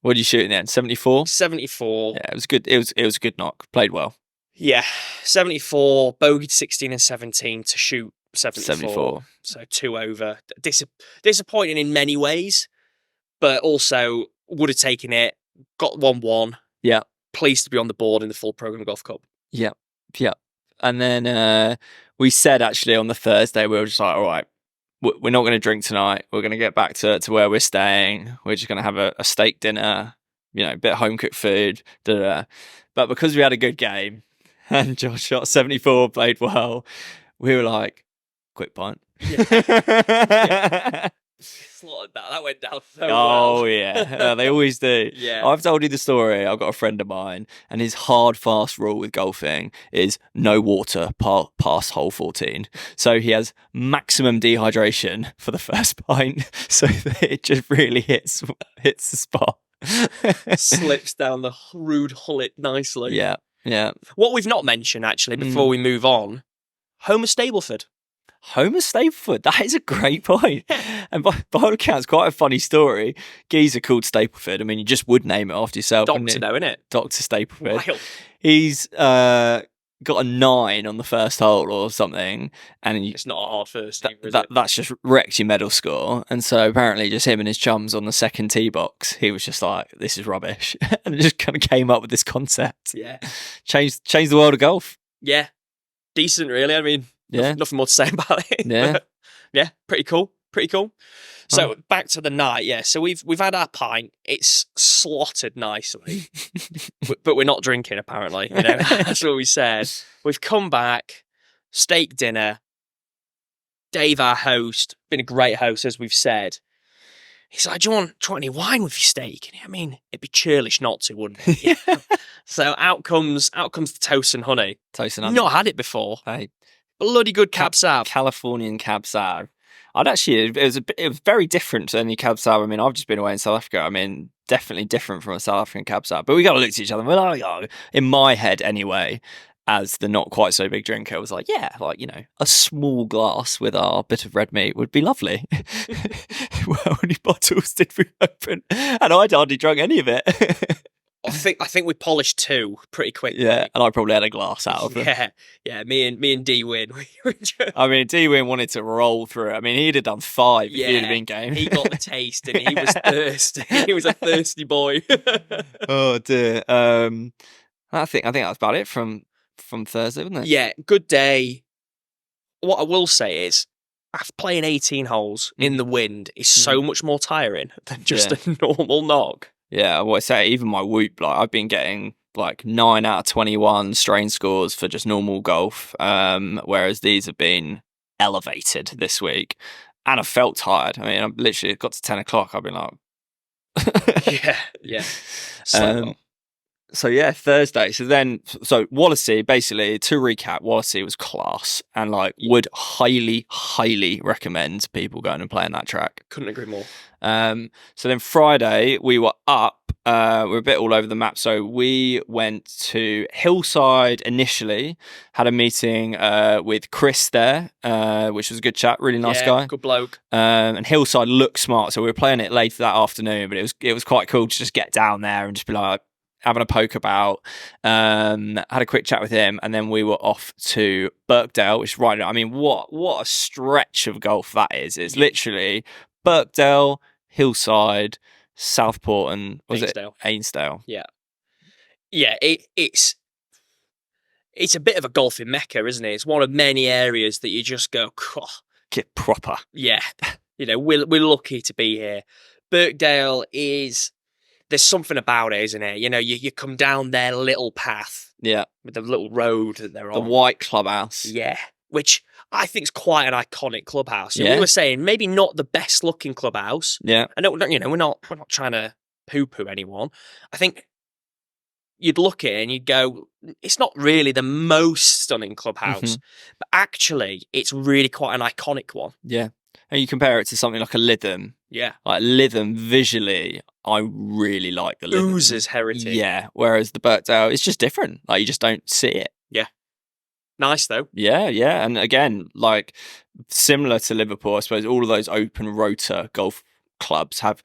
[SPEAKER 2] What did you shoot in the end? 74?
[SPEAKER 1] 74.
[SPEAKER 2] Yeah, it was good. It was a good knock. Played well.
[SPEAKER 1] Yeah, 74, bogeyed 16 and 17 to shoot 74. So 2 over. Disappointing in many ways, but also would have taken it, got 1-1.
[SPEAKER 2] Yeah.
[SPEAKER 1] Pleased to be on the board in the full program golf cup.
[SPEAKER 2] Yeah. Yeah. And then we said actually on the Thursday, we were just like, all right, we're not going to drink tonight. We're going to get back to where we're staying. We're just going to have a steak dinner, a bit of home cooked food. But because we had a good game and Josh shot 74, played well, we were like, quick pint.
[SPEAKER 1] Yeah. Slaughtered that. That went down so well.
[SPEAKER 2] Oh, yeah. They always do.
[SPEAKER 1] Yeah.
[SPEAKER 2] I've told you the story. I've got a friend of mine, and his hard, fast rule with golfing is no water past hole 14. So he has maximum dehydration for the first pint, so that it just really hits the spot.
[SPEAKER 1] Slips down the rude hullet nicely.
[SPEAKER 2] Yeah, yeah.
[SPEAKER 1] What we've not mentioned, actually, before we move on, Homer Stableford.
[SPEAKER 2] Homer Stapleford, that is a great point. And by all accounts, quite a funny story. Geezer called Stapleford. I mean, you just would name it after yourself.
[SPEAKER 1] Doctor, though, innit?
[SPEAKER 2] Dr. Stapleford.
[SPEAKER 1] Wild.
[SPEAKER 2] He's got a 9 on the first hole or something. And
[SPEAKER 1] It's not a hard first name, is it?
[SPEAKER 2] That's just wrecked your medal score. And so apparently just him and his chums on the second tee box, he was just like, this is rubbish. And just kind of came up with this concept.
[SPEAKER 1] Yeah.
[SPEAKER 2] Changed the world of golf.
[SPEAKER 1] Yeah. Decent, really. I mean...
[SPEAKER 2] Yeah.
[SPEAKER 1] Nothing more to say about it.
[SPEAKER 2] Yeah.
[SPEAKER 1] Yeah, pretty cool. So back to the night, yeah. So we've had our pint. It's slotted nicely. But we're not drinking, apparently. That's what we said. We've come back, steak dinner. Dave, our host, been a great host, as we've said. He's like, do you want any wine with your steak? And I mean, it'd be churlish not to, wouldn't it? So out comes the toast and honey.
[SPEAKER 2] Toast and honey.
[SPEAKER 1] Not had it before.
[SPEAKER 2] Hey.
[SPEAKER 1] Bloody good Cab Sav.
[SPEAKER 2] Californian Cab Sav. It was very different to any Cab Sav. I mean, I've just been away in South Africa. I mean, definitely different from a South African Cab Sav. But we got to look at each other. And we're like, oh, in my head anyway, as the not quite so big drinker, I was like, yeah, a small glass with our bit of red meat would be lovely. Well, how many bottles did we open? And I'd hardly drunk any of it.
[SPEAKER 1] I think we polished 2 pretty quickly.
[SPEAKER 2] Yeah, and I probably had a glass out of them.
[SPEAKER 1] Yeah. Me and D Win.
[SPEAKER 2] I mean, D Win wanted to roll through it. I mean, he'd have done 5 if he'd have been game.
[SPEAKER 1] He got the taste, and he was thirsty. He was a thirsty boy.
[SPEAKER 2] Oh dear. I think that was about it from Thursday, wasn't it?
[SPEAKER 1] Yeah, good day. What I will say is, after playing 18 holes in the wind is so much more tiring than just a normal knock.
[SPEAKER 2] Yeah, I say even my whoop, I've been getting 9 out of 21 strain scores for just normal golf, whereas these have been elevated this week, and I felt tired. I mean, I literally got to 10 o'clock. I've been like,
[SPEAKER 1] yeah.
[SPEAKER 2] So yeah, Thursday. So Wallasey, basically, to recap, Wallasey was class, and would highly, highly recommend people going and playing that track.
[SPEAKER 1] Couldn't agree more.
[SPEAKER 2] So then Friday we were up. We're a bit all over the map. So we went to Hillside initially, had a meeting with Chris there, which was a good chat. Really nice guy,
[SPEAKER 1] good bloke.
[SPEAKER 2] And Hillside looked smart, so we were playing it later that afternoon. But it was quite cool to just get down there and just be like, having a poke about, had a quick chat with him, and then we were off to Birkdale, which is right. I mean, what a stretch of golf that is. It's literally Birkdale, Hillside, Southport, and Ainsdale.
[SPEAKER 1] Yeah, it's a bit of a golfing mecca, isn't it? It's one of many areas that you just go,
[SPEAKER 2] get proper.
[SPEAKER 1] Yeah, we're lucky to be here. Birkdale is. There's something about it, isn't it? You come down their little path.
[SPEAKER 2] Yeah.
[SPEAKER 1] With the little road that they're on.
[SPEAKER 2] The white clubhouse.
[SPEAKER 1] Yeah. Which I think is quite an iconic clubhouse.
[SPEAKER 2] Yeah.
[SPEAKER 1] We were saying maybe not the best looking clubhouse.
[SPEAKER 2] Yeah.
[SPEAKER 1] I don't, we're not trying to poo-poo anyone. I think you'd look at it and you'd go, it's not really the most stunning clubhouse, but actually it's really quite an iconic one.
[SPEAKER 2] Yeah. And you compare it to something like a Lytham,
[SPEAKER 1] Yeah.
[SPEAKER 2] Like Lytham, visually, I really like the Lytham.
[SPEAKER 1] Oozes heritage.
[SPEAKER 2] Yeah, whereas the Birkdale, it's just different. Like, you just don't see it.
[SPEAKER 1] Yeah. Nice, though.
[SPEAKER 2] Yeah, yeah. And again, like, similar to Liverpool, I suppose all of those open rotor golf clubs have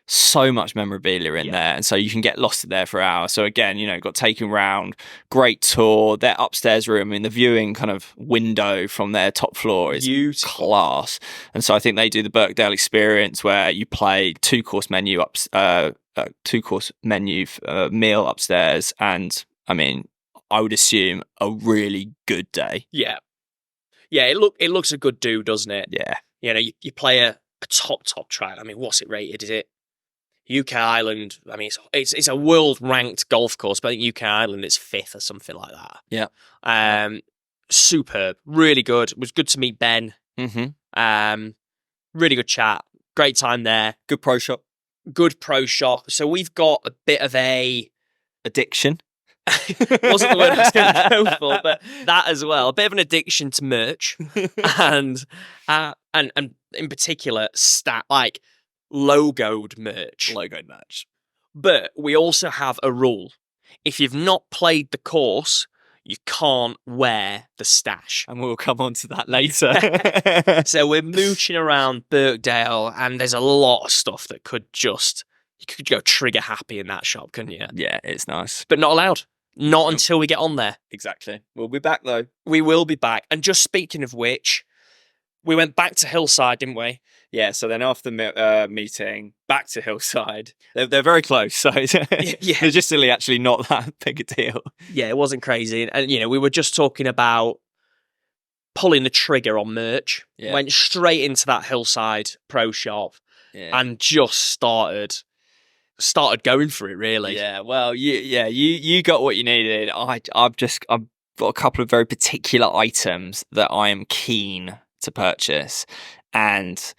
[SPEAKER 2] so much memorabilia in there, and so you can get lost in there for hours. So again, you know, got taken round, great tour. Their upstairs room, I mean, the viewing kind of window from their top floor is
[SPEAKER 1] Beautiful.
[SPEAKER 2] class. And so I think they do the Birkdale experience where you play two-course menu meal upstairs, and I mean, I would assume a really good day.
[SPEAKER 1] Yeah. Yeah, it looks a good do, doesn't it?
[SPEAKER 2] Yeah.
[SPEAKER 1] You know, you play a top track. I mean, what's it rated? Is it UK Island? I mean, it's a world ranked golf course, but I think UK Island is 5th or something like that.
[SPEAKER 2] Yeah.
[SPEAKER 1] Superb, really good. It was good to meet Ben.
[SPEAKER 2] Mm-hmm.
[SPEAKER 1] Really good chat. Great time there.
[SPEAKER 2] Good pro shop.
[SPEAKER 1] Good pro shop. So we've got a bit of a
[SPEAKER 2] Addiction.
[SPEAKER 1] wasn't the word I was going to go for, but that as well. A bit of an addiction to merch, and in particular, like logoed merch.
[SPEAKER 2] Logoed merch.
[SPEAKER 1] But we also have a rule: if you've not played the course, you can't wear the stash.
[SPEAKER 2] And we'll come on to that later.
[SPEAKER 1] So we're mooching around Birkdale, and there's a lot of stuff that you could go trigger happy in that shop, couldn't you?
[SPEAKER 2] Yeah, it's nice.
[SPEAKER 1] But not allowed. Not until we get on there.
[SPEAKER 2] Exactly. We'll be back, though.
[SPEAKER 1] We will be back. And just speaking of which, we went back to Hillside, didn't we?
[SPEAKER 2] Yeah, so then after the meeting, back to Hillside. They're very close, so logistically actually not that big a deal.
[SPEAKER 1] Yeah, it wasn't crazy. And, you know, we were just talking about pulling the trigger on merch.
[SPEAKER 2] Yeah.
[SPEAKER 1] Went straight into that Hillside pro shop and just started going for it, really.
[SPEAKER 2] Yeah, well, you got what you needed. I've got a couple of very particular items that I am keen to purchase, and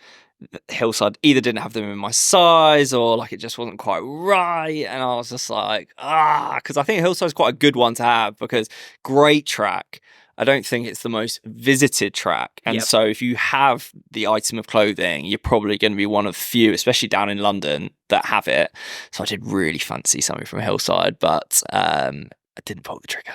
[SPEAKER 2] Hillside either didn't have them in my size or like it just wasn't quite right, and I was just like, because I think Hillside's quite a good one to have because great track. I don't think it's the most visited track. And so if you have the item of clothing, you're probably going to be one of few, especially down in London, that have it. So I did really fancy something from Hillside, but I didn't pull the trigger.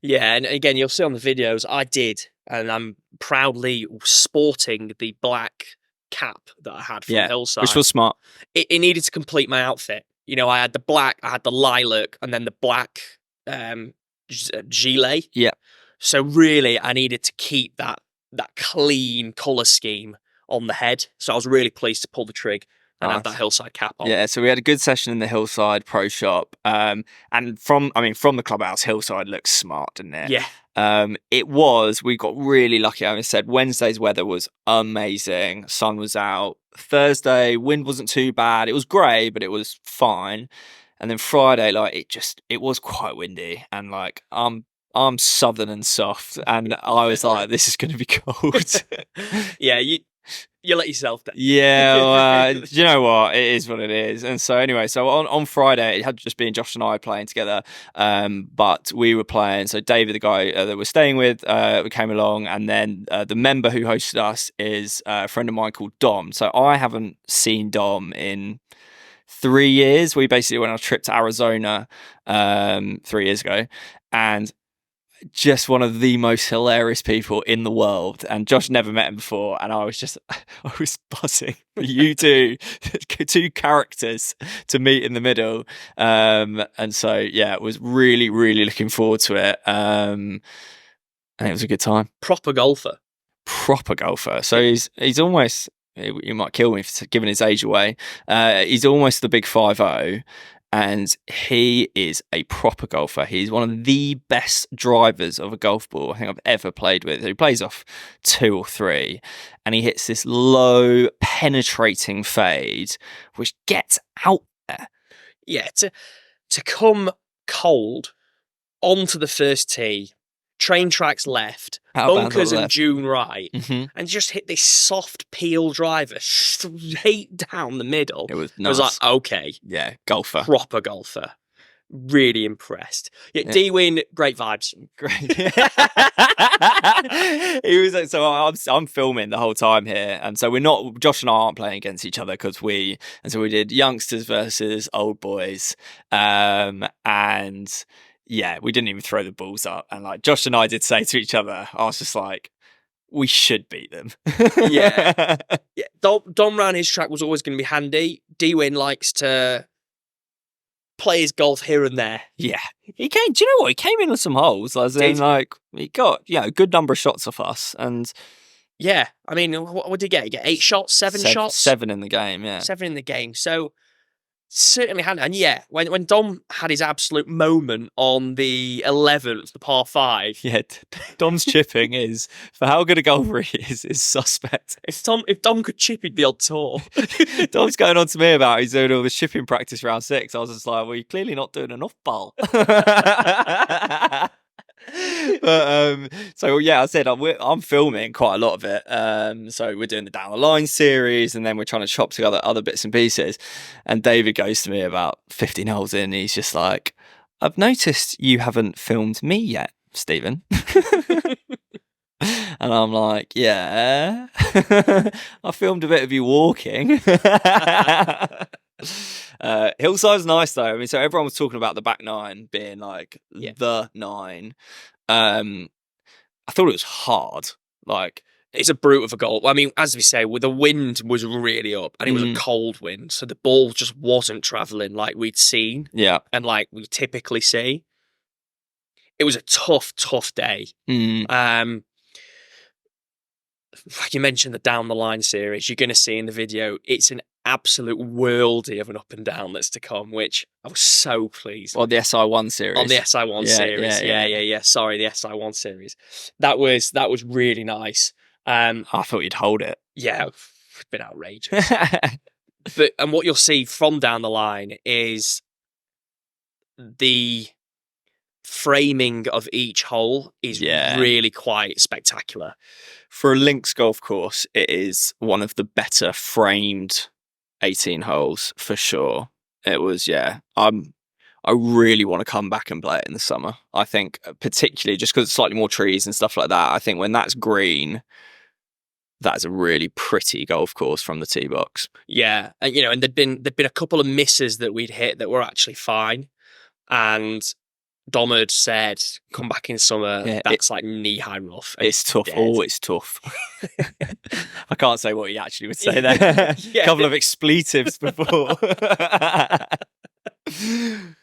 [SPEAKER 1] Yeah, and again, you'll see on the videos, I did. And I'm proudly sporting the black cap that I had from Hillside.
[SPEAKER 2] Which was smart.
[SPEAKER 1] It needed to complete my outfit. You know, I had the black, I had the lilac, and then the black gilet.
[SPEAKER 2] Yeah.
[SPEAKER 1] So really, I needed to keep that clean colour scheme on the head. So I was really pleased to pull the trig and have that Hillside cap on.
[SPEAKER 2] Yeah, so we had a good session in the Hillside Pro Shop. And from the clubhouse, Hillside looks smart, didn't it?
[SPEAKER 1] Yeah.
[SPEAKER 2] We got really lucky. I said Wednesday's weather was amazing. Sun was out. Thursday, wind wasn't too bad. It was grey, but it was fine. And then Friday, like it was quite windy. And like I'm southern and soft, and I was like, this is going to be cold.
[SPEAKER 1] Yeah, you let yourself down.
[SPEAKER 2] Yeah, you know what? It is what it is. And so anyway, so on Friday, it had just been Josh and I playing together, but we were playing. So David, the guy that we're staying with, we came along, and then the member who hosted us is a friend of mine called Dom. So I haven't seen Dom in 3 years. We basically went on a trip to Arizona 3 years ago, and just one of the most hilarious people in the world. And Josh never met him before, and I was buzzing for you two characters to meet in the middle. And so yeah, it was really, really looking forward to it. And it was a good time.
[SPEAKER 1] Proper golfer.
[SPEAKER 2] So he's almost, you might kill me for giving his age away. He's almost the big 5-0. And he is a proper golfer. He's one of the best drivers of a golf ball I think I've ever played with. He plays off 2 or 3, and he hits this low, penetrating fade, which gets out there.
[SPEAKER 1] Yeah, to come cold onto the first tee, train tracks left, bunkers and dune right, and just hit this soft peel driver straight down the middle.
[SPEAKER 2] It was nice.
[SPEAKER 1] I was like, okay.
[SPEAKER 2] Yeah, golfer.
[SPEAKER 1] Proper golfer. Really impressed. Yeah,
[SPEAKER 2] Yeah.
[SPEAKER 1] D-Win, great vibes.
[SPEAKER 2] Great. He was like, so I'm filming the whole time here, and so Josh and I aren't playing against each other so we did youngsters versus old boys, and yeah, we didn't even throw the balls up, and like Josh and I did say to each other, I was just like, we should beat them.
[SPEAKER 1] Yeah. Yeah, Dom round his track was always going to be handy. D-Win likes to play his golf here and there.
[SPEAKER 2] Yeah, he came. Do you know what? He came in with some holes. As in, like, he got a good number of shots off us, and
[SPEAKER 1] yeah, I mean, what did he get? He get 8 shots, 7 shots,
[SPEAKER 2] 7 in the game. Yeah,
[SPEAKER 1] 7 in the game. So certainly handy. And yeah, when Dom had his absolute moment on the 11th, the par 5.
[SPEAKER 2] yeah. Dom's chipping is, for how good a golfer he is suspect.
[SPEAKER 1] If Dom could chip, he'd be on tour.
[SPEAKER 2] Dom's going on to me about he's doing all the chipping practice round 6. I was just like, well, you're clearly not doing enough, ball. But so yeah, I said I'm filming quite a lot of it. So we're doing the down the line series, and then we're trying to chop together other bits and pieces. And David goes to me about 15 holes in. He's just like, I've noticed you haven't filmed me yet, Stephen. And I'm like, yeah, I filmed a bit of you walking. Hillside's nice though. I mean, so everyone was talking about the back 9 being like the 9. I thought it was hard. Like,
[SPEAKER 1] it's a brute of a goal. I mean, as we say, the wind was really up, and it was a cold wind, so the ball just wasn't travelling like we'd seen, and like we typically see. It was a tough day. Like you mentioned, the down the line series, you're going to see in the video, it's an absolute worldie of an up and down that's to come, which I was so pleased.
[SPEAKER 2] On the SI1 series.
[SPEAKER 1] On the SI1 series. Yeah. Sorry, the SI1 series. That was really nice.
[SPEAKER 2] I thought you'd hold it.
[SPEAKER 1] Yeah, it's been outrageous. And what you'll see from down the line is the framing of each hole is really quite spectacular.
[SPEAKER 2] For a links golf course, it is one of the better framed 18 holes for sure. It was, I really want to come back and play it in the summer. I think particularly just because it's slightly more trees and stuff like that. I think when that's green, that's a really pretty golf course from the tee box.
[SPEAKER 1] Yeah, and and there'd been a couple of misses that we'd hit that were actually fine, and Dom had said, come back in summer, that's like knee-high rough.
[SPEAKER 2] It's tough. Dead. Oh, it's tough. I can't say what he actually would say there. A couple of expletives before.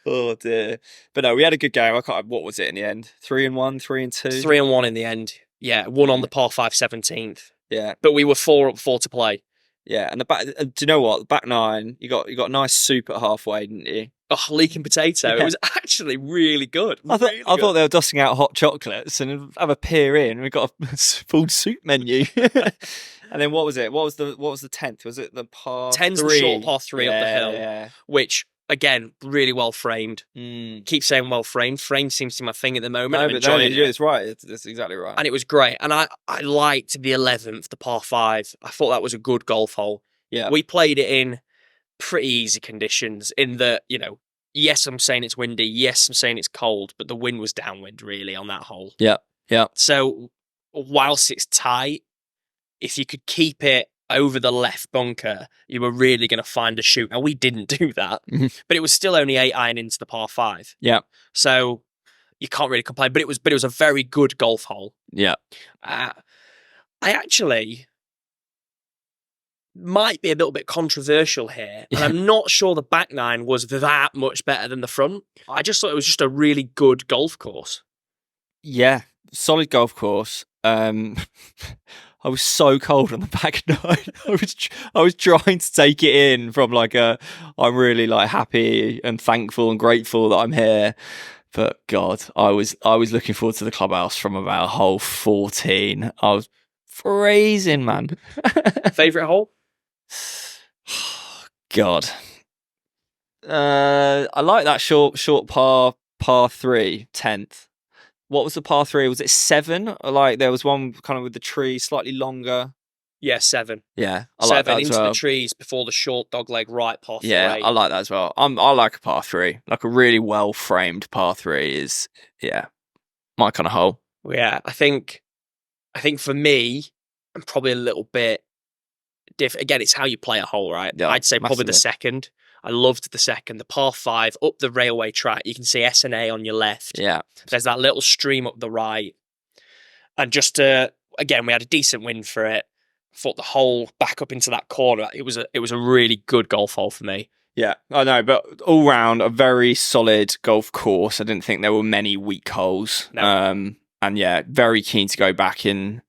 [SPEAKER 2] Oh, dear. But no, we had a good game. What was it in the end? 3-1, 3-2?
[SPEAKER 1] 3-1 in the end. Yeah, 1 on the par 5 17th.
[SPEAKER 2] Yeah.
[SPEAKER 1] But we were 4 up, 4 to play.
[SPEAKER 2] Yeah, and the back, do you know what? The back 9, you got a nice soup at halfway, didn't you?
[SPEAKER 1] Oh, leaking potato. Yeah. It was actually really good.
[SPEAKER 2] I thought they were dusting out hot chocolates and have a peer in. We got a full soup menu. And then what was it? What was the 10th? Was it the par
[SPEAKER 1] 10's
[SPEAKER 2] 3?
[SPEAKER 1] The short par 3 up the hill, which again really well framed. Keep saying well framed. Frame seems to be my thing at the moment.
[SPEAKER 2] It's right. It's exactly right.
[SPEAKER 1] And it was great. And I liked the 11th, the par 5. I thought that was a good golf hole.
[SPEAKER 2] Yeah,
[SPEAKER 1] we played it in pretty easy conditions. In that, yes, I'm saying it's windy. Yes, I'm saying it's cold, but the wind was downwind really on that hole.
[SPEAKER 2] Yeah.
[SPEAKER 1] So whilst it's tight, if you could keep it over the left bunker, you were really going to find a shoot. And we didn't do that, but it was still only 8 iron into the par 5.
[SPEAKER 2] Yeah.
[SPEAKER 1] So you can't really complain. But it was a very good golf hole.
[SPEAKER 2] Yeah.
[SPEAKER 1] I actually might be a little bit controversial here, and I'm not sure the back 9 was that much better than the front. I just thought it was just a really good golf course.
[SPEAKER 2] Yeah, solid golf course. I was so cold on the back 9. I was trying to take it in from I'm really happy and thankful and grateful that I'm here. But God, I was looking forward to the clubhouse from about hole 14. I was freezing, man.
[SPEAKER 1] Favorite hole?
[SPEAKER 2] God, I like that short par 3, 10th. What was the par 3? Was it 7? Or there was one kind of with the tree slightly longer.
[SPEAKER 1] Yeah, 7.
[SPEAKER 2] Yeah, I like
[SPEAKER 1] 7
[SPEAKER 2] that as
[SPEAKER 1] into
[SPEAKER 2] well.
[SPEAKER 1] the trees before the short dog leg right par 3.
[SPEAKER 2] Yeah, I like that as well. I like a par 3. Like a really well framed par 3 is, yeah, my kind of hole.
[SPEAKER 1] Yeah, I think for me, I'm probably a little bit different. Again, it's how you play a hole, right?
[SPEAKER 2] Yeah,
[SPEAKER 1] I'd say probably the
[SPEAKER 2] massively.
[SPEAKER 1] second. I loved the second, the par 5 up the railway track. You can see S&A on your left.
[SPEAKER 2] Yeah,
[SPEAKER 1] There's that little stream up the right. And just again, we had a decent win for it. Thought the hole back up into that corner. It was a really good golf hole for me.
[SPEAKER 2] yeah, I know, but all round a very solid golf course. I didn't think there were many weak holes.
[SPEAKER 1] No.
[SPEAKER 2] And yeah, very keen to go back in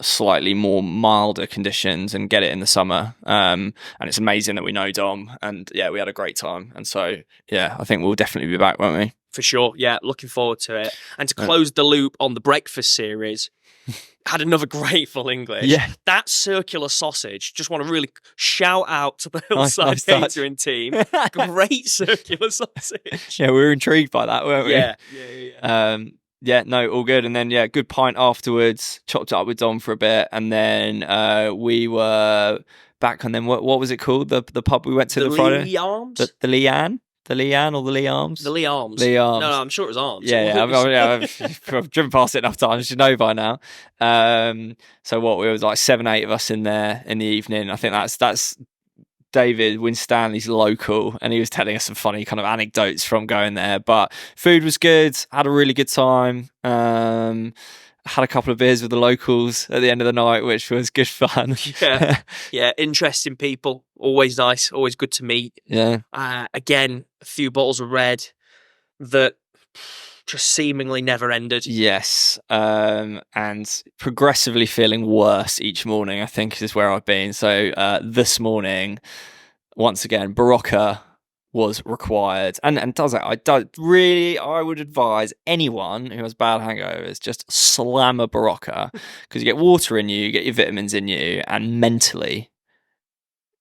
[SPEAKER 2] slightly more milder conditions and get it in the summer. And it's amazing that we know Dom, and yeah, we had a great time. And so yeah, I think we'll definitely be back, won't we?
[SPEAKER 1] For sure, yeah, looking forward to it. And to close the loop on the breakfast series, had another great full English.
[SPEAKER 2] Yeah.
[SPEAKER 1] That circular sausage, just want to really shout out to the Hillside
[SPEAKER 2] Nice touch.
[SPEAKER 1] Catering team. Great circular sausage.
[SPEAKER 2] Yeah, we were intrigued by that, weren't we?
[SPEAKER 1] Yeah.
[SPEAKER 2] Yeah, no, all good. And then, yeah, good pint afterwards, chopped it up with Dom for a bit. And then we were back. And then what was it called? The pub we went to the Friday?
[SPEAKER 1] Lee Arms?
[SPEAKER 2] The Leanne? The Leanne or the Lee Arms?
[SPEAKER 1] The Lee Arms.
[SPEAKER 2] Lee Arms.
[SPEAKER 1] No, I'm sure it was Arms.
[SPEAKER 2] Yeah. I've driven past it enough times, you should know by now. So what, we was like 7, 8 of us in there in the evening. I think that's David Winstanley's local, and he was telling us some funny kind of anecdotes from going there. But food was good, had a really good time. Had a couple of beers with the locals at the end of the night, which was good fun.
[SPEAKER 1] Yeah, interesting people. Always nice, always good to meet.
[SPEAKER 2] Yeah.
[SPEAKER 1] Again, a few bottles of red that just seemingly never ended.
[SPEAKER 2] Yes. And progressively feeling worse each morning, I think, is where I've been. So this morning, once again, Barocca was required, and does that. I would advise anyone who has bad hangovers just slam a Barocca, because you get water in you get your vitamins in you, and mentally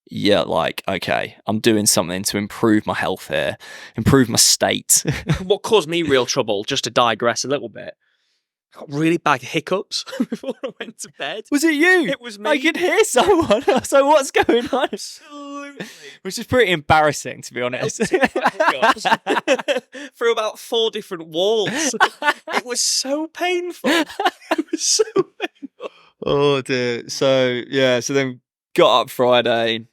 [SPEAKER 2] you're like, okay, I'm doing something to improve my health here, improve my state.
[SPEAKER 1] What caused me real trouble, just to digress a little bit, I got really bad hiccups before I went to bed.
[SPEAKER 2] Was it you?
[SPEAKER 1] It was me.
[SPEAKER 2] I could hear someone. So what's going on?
[SPEAKER 1] Absolutely.
[SPEAKER 2] Which is pretty embarrassing, to be honest.
[SPEAKER 1] Through about 4 different walls. It was so painful. It was so painful.
[SPEAKER 2] Oh dear. So yeah, so then got up Friday,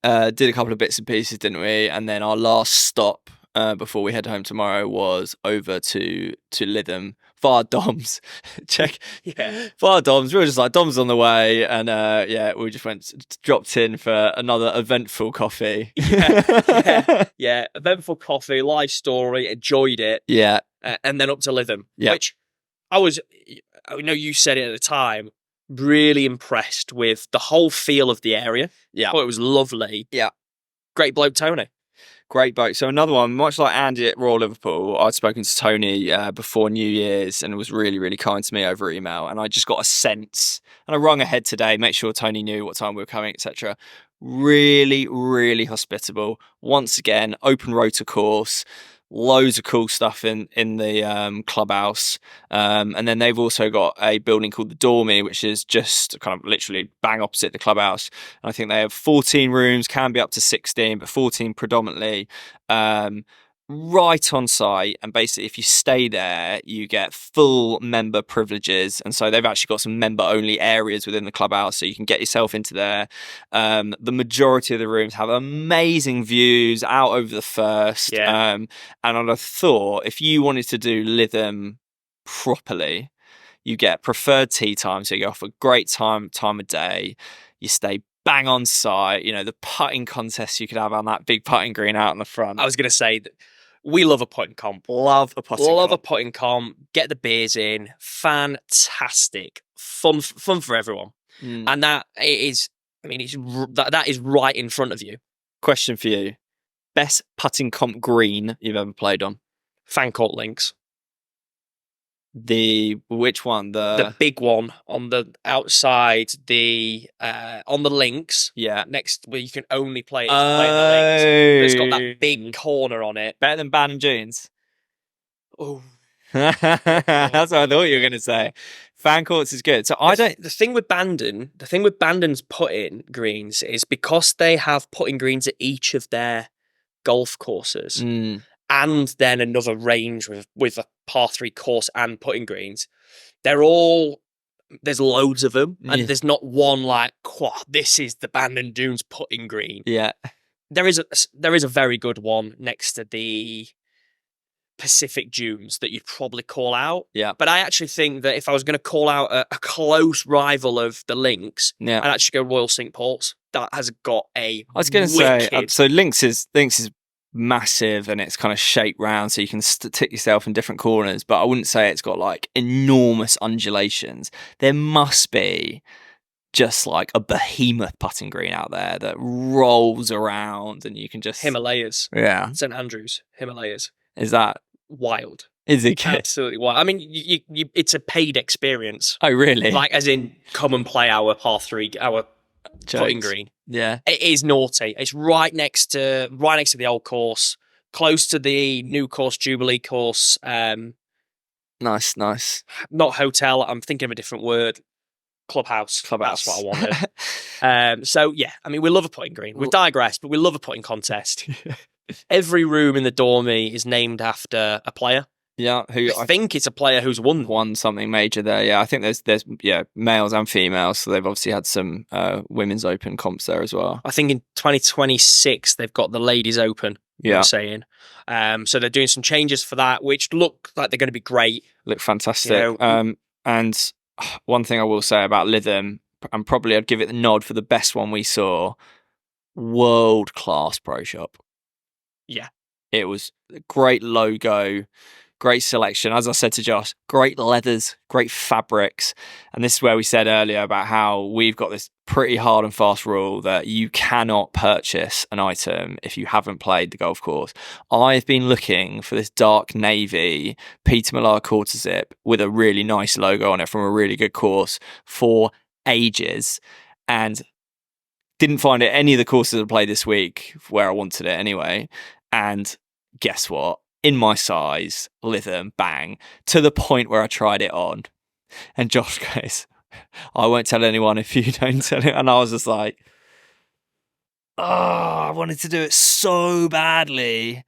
[SPEAKER 2] did a couple of bits and pieces, didn't we? And then our last stop before we head home tomorrow was over to Lytham via Dom's. Check.
[SPEAKER 1] Yeah.
[SPEAKER 2] Via Dom's. We were just like, Dom's on the way, and yeah, we just dropped in for another eventful coffee.
[SPEAKER 1] Yeah. Eventful coffee, live story, enjoyed it.
[SPEAKER 2] Yeah.
[SPEAKER 1] And then up to Lytham,
[SPEAKER 2] Yeah.
[SPEAKER 1] which I know you said it at the time, really impressed with the whole feel of the area.
[SPEAKER 2] Yeah.
[SPEAKER 1] Thought it was lovely.
[SPEAKER 2] Yeah.
[SPEAKER 1] Great bloke, Tony.
[SPEAKER 2] Great boat. So another one, much like Andy at Royal Liverpool, I'd spoken to Tony before New Year's, and was really, really kind to me over email. And I just got a sense, and I rung ahead today, make sure Tony knew what time we were coming, etc. Really, really hospitable. Once again, open rota course, loads of cool stuff in the clubhouse. And then they've also got a building called the Dormy, which is just kind of literally bang opposite the clubhouse. And I think they have 14 rooms, can be up to 16, but 14 predominantly. Right on site, and basically if you stay there you get full member privileges, and so they've actually got some member only areas within the clubhouse, so you can get yourself into there. The majority of the rooms have amazing views out over the First. And I'd have thought if you wanted to do Lytham properly, you get preferred tea time, so you go off a great time of day, you stay bang on site, the putting contest you could have on that big putting green out in the front.
[SPEAKER 1] I was going to say that we love a putting comp.
[SPEAKER 2] Love a putting comp.
[SPEAKER 1] Get the beers in. Fantastic. Fun for everyone. And that is, that is right in front of you.
[SPEAKER 2] Question for you. Best putting comp green you've ever played on?
[SPEAKER 1] Fancourt Links.
[SPEAKER 2] Which one?
[SPEAKER 1] The big one on the outside, on the links.
[SPEAKER 2] Yeah.
[SPEAKER 1] Next, where you can only play it. Play the links. It's got that big corner on it.
[SPEAKER 2] Better than Ban and Jeans?
[SPEAKER 1] Oh,
[SPEAKER 2] That's what I thought you were going to say. Fan courts is good. So I don't.
[SPEAKER 1] The thing with Bandon's putting greens is because they have putting greens at each of their golf courses, and then another range with a par 3 course and putting greens. There's loads of them, and there's not one like, this is the Bandon Dunes putting green.
[SPEAKER 2] Yeah.
[SPEAKER 1] There is a very good one next to the Pacific Dunes that you'd probably call out.
[SPEAKER 2] Yeah.
[SPEAKER 1] But I actually think that if I was going to call out a close rival of the Links, I'd actually go Royal St. Paul's. That has got a I was going to say,
[SPEAKER 2] so Links is massive and it's kind of shaped round so you can stick yourself in different corners, but I wouldn't say it's got like enormous undulations. There must be just like a behemoth putting green out there that rolls around and you can just...
[SPEAKER 1] Himalayas.
[SPEAKER 2] Yeah.
[SPEAKER 1] St. Andrews, Himalayas.
[SPEAKER 2] Is that...
[SPEAKER 1] wild?
[SPEAKER 2] Is it good?
[SPEAKER 1] Absolutely wild. I mean, you it's a paid experience.
[SPEAKER 2] Oh, really?
[SPEAKER 1] Like, as in, come and play our par 3, our putting green.
[SPEAKER 2] Yeah.
[SPEAKER 1] It is naughty. It's right next to the old course, close to the new course, Jubilee course.
[SPEAKER 2] Nice.
[SPEAKER 1] Not hotel. I'm thinking of a different word. Clubhouse. That's what I wanted. So yeah, I mean, we love a putting green. We've digressed, but we love a putting contest. Every room in the dormy is named after a player.
[SPEAKER 2] Yeah,
[SPEAKER 1] I think it's a player who's won
[SPEAKER 2] something major there. Yeah, I think there's males and females, so they've obviously had some women's open comps there as well.
[SPEAKER 1] I think in 2026 they've got the ladies open.
[SPEAKER 2] Yeah,
[SPEAKER 1] I'm saying. So they're doing some changes for that, which look like they're going to be great.
[SPEAKER 2] Look fantastic. And one thing I will say about Lytham, and probably I'd give it the nod for the best one we saw. World class pro shop.
[SPEAKER 1] Yeah,
[SPEAKER 2] it was a great logo. Great selection. As I said to Josh, great leathers, great fabrics. And this is where we said earlier about how we've got this pretty hard and fast rule that you cannot purchase an item if you haven't played the golf course. I've been looking for this dark navy Peter Millar quarter zip with a really nice logo on it from a really good course for ages and didn't find it any of the courses I played this week where I wanted it anyway. And guess what? In my size, Lytham, bang, to the point where I tried it on. And Josh goes, I won't tell anyone if you don't tell it. And I was just like, I wanted to do it so badly,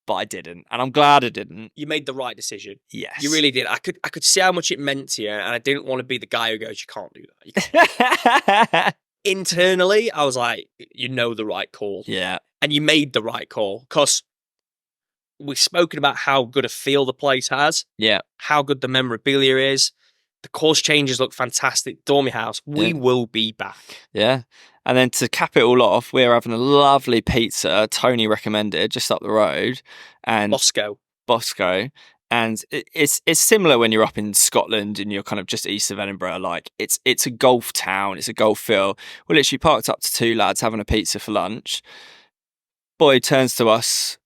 [SPEAKER 2] but I didn't. And I'm glad I didn't.
[SPEAKER 1] You made the right decision.
[SPEAKER 2] Yes.
[SPEAKER 1] You really did. I could see how much it meant to you, and I didn't want to be the guy who goes, you can't do that. Internally, I was like, you know the right call.
[SPEAKER 2] Yeah.
[SPEAKER 1] And you made the right call, because we've spoken about how good a feel the place has.
[SPEAKER 2] Yeah.
[SPEAKER 1] How good the memorabilia is. The course changes look fantastic. Dormy House, we will be back.
[SPEAKER 2] Yeah. And then to cap it all off, we're having a lovely pizza Tony recommended just up the road. And Bosco. And it's similar when you're up in Scotland and you're kind of just east of Edinburgh. Like it's a golf town, it's a golf feel. We're literally parked up to 2 lads having a pizza for lunch. Lad turns to us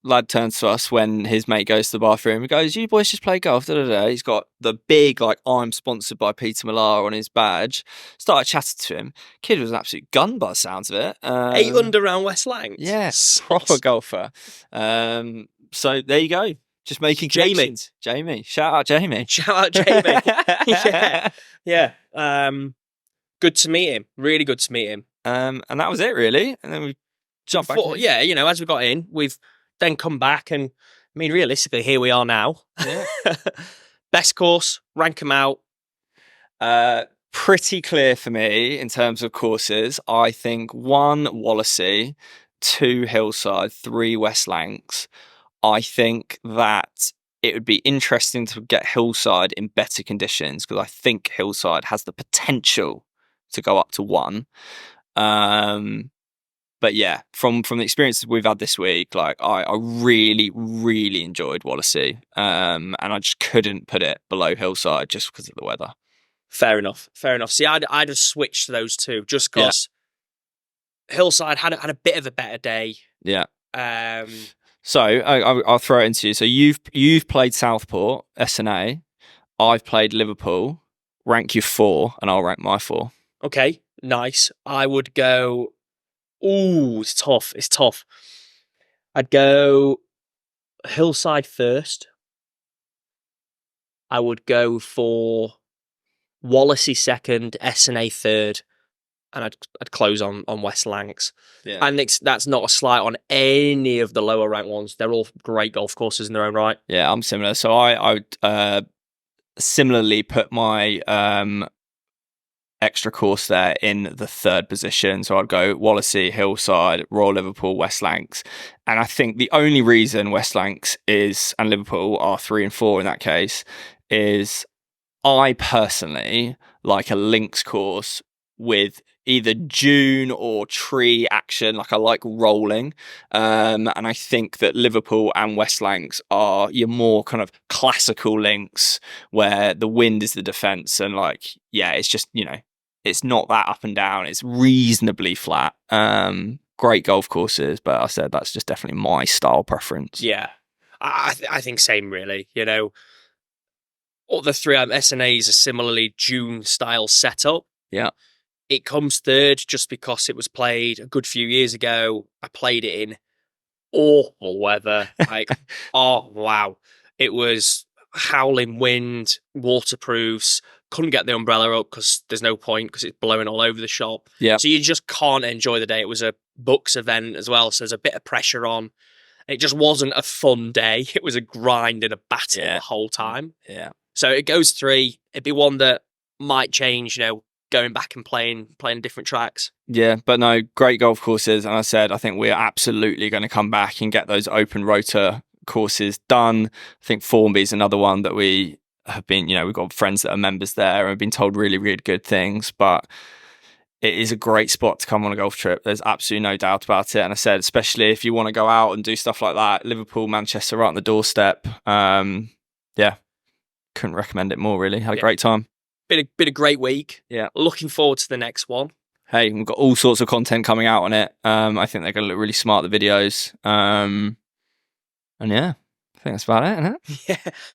[SPEAKER 2] when his mate goes to the bathroom. He goes, you boys just play golf, da da da. He's got the big, like, I'm sponsored by Peter Millar on his badge. Started chatting to him. Kid was an absolute gun by the sounds of it.
[SPEAKER 1] 8 under around West Lancs.
[SPEAKER 2] Yes, proper golfer. So there you go. Just making connections. Jamie. Shout out Jamie.
[SPEAKER 1] Yeah. Good to meet him. Really good to meet him.
[SPEAKER 2] And that was it, really. And then we jump back.
[SPEAKER 1] Yeah, as we got in, we've then come back, and I mean, realistically, here we are now.
[SPEAKER 2] Yeah.
[SPEAKER 1] Best course, rank them out.
[SPEAKER 2] Pretty clear for me in terms of courses. I think 1 Wallasey, 2 Hillside, 3 West Lancs. I think that it would be interesting to get Hillside in better conditions, because I think Hillside has the potential to go up to 1. But yeah, from the experiences we've had this week, like I really, really enjoyed Wallasey. And I just couldn't put it below Hillside just because of the weather.
[SPEAKER 1] Fair enough. See, I'd have switched those two just because Hillside had a bit of a better day.
[SPEAKER 2] Yeah. So I'll throw it into you. So you've played Southport, SNA. I've played Liverpool. Rank you 4, and I'll rank my 4.
[SPEAKER 1] Okay, nice. I would go... Ooh, it's tough. I'd go Hillside first. I would go for Wallasey second, S&A third, and I'd close on West Lancs.
[SPEAKER 2] Yeah.
[SPEAKER 1] And that's not a slight on any of the lower ranked ones. They're all great golf courses in their own right.
[SPEAKER 2] Yeah, I'm similar. So I would similarly put my extra course there in the third position. So I'd go Wallasey, Hillside, Royal Liverpool, West Lancs. And I think the only reason West Lancs and Liverpool are 3 and 4 in that case is I personally like a links course with either dune or tree action. Like I like rolling. And I think that Liverpool and West Lancs are your more kind of classical links where the wind is the defense. And like, yeah, it's just, it's not that up and down. It's reasonably flat. Great golf courses, but I said that's just definitely my style preference.
[SPEAKER 1] Yeah, I think same really. All the three S&As are similarly dune style setup.
[SPEAKER 2] Yeah.
[SPEAKER 1] It comes third just because it was played a good few years ago. I played it in awful weather. Like, oh wow, it was howling wind, waterproofs. Couldn't get the umbrella up because there's no point because it's blowing all over the shop.
[SPEAKER 2] Yeah.
[SPEAKER 1] So you just can't enjoy the day. It was a Bucks event as well, so there's a bit of pressure on. It just wasn't a fun day. It was a grind and a battle the whole time.
[SPEAKER 2] Yeah.
[SPEAKER 1] So it goes 3. It'd be one that might change, going back and playing different tracks.
[SPEAKER 2] Yeah, but no, great golf courses. And I said, I think we're absolutely going to come back and get those open rotor courses done. I think Formby is another one that we have been, we've got friends that are members there and have been told really, really good things, but it is a great spot to come on a golf trip. There's absolutely no doubt about it. And I said, especially if you want to go out and do stuff like that, Liverpool, Manchester, right on the doorstep. Yeah, couldn't recommend it more, really. Had a great time.
[SPEAKER 1] Been a great week.
[SPEAKER 2] Yeah.
[SPEAKER 1] Looking forward to the next one.
[SPEAKER 2] Hey, we've got all sorts of content coming out on it. I think they're going to look really smart, the videos. And yeah, I think that's about it, isn't it?
[SPEAKER 1] Yeah.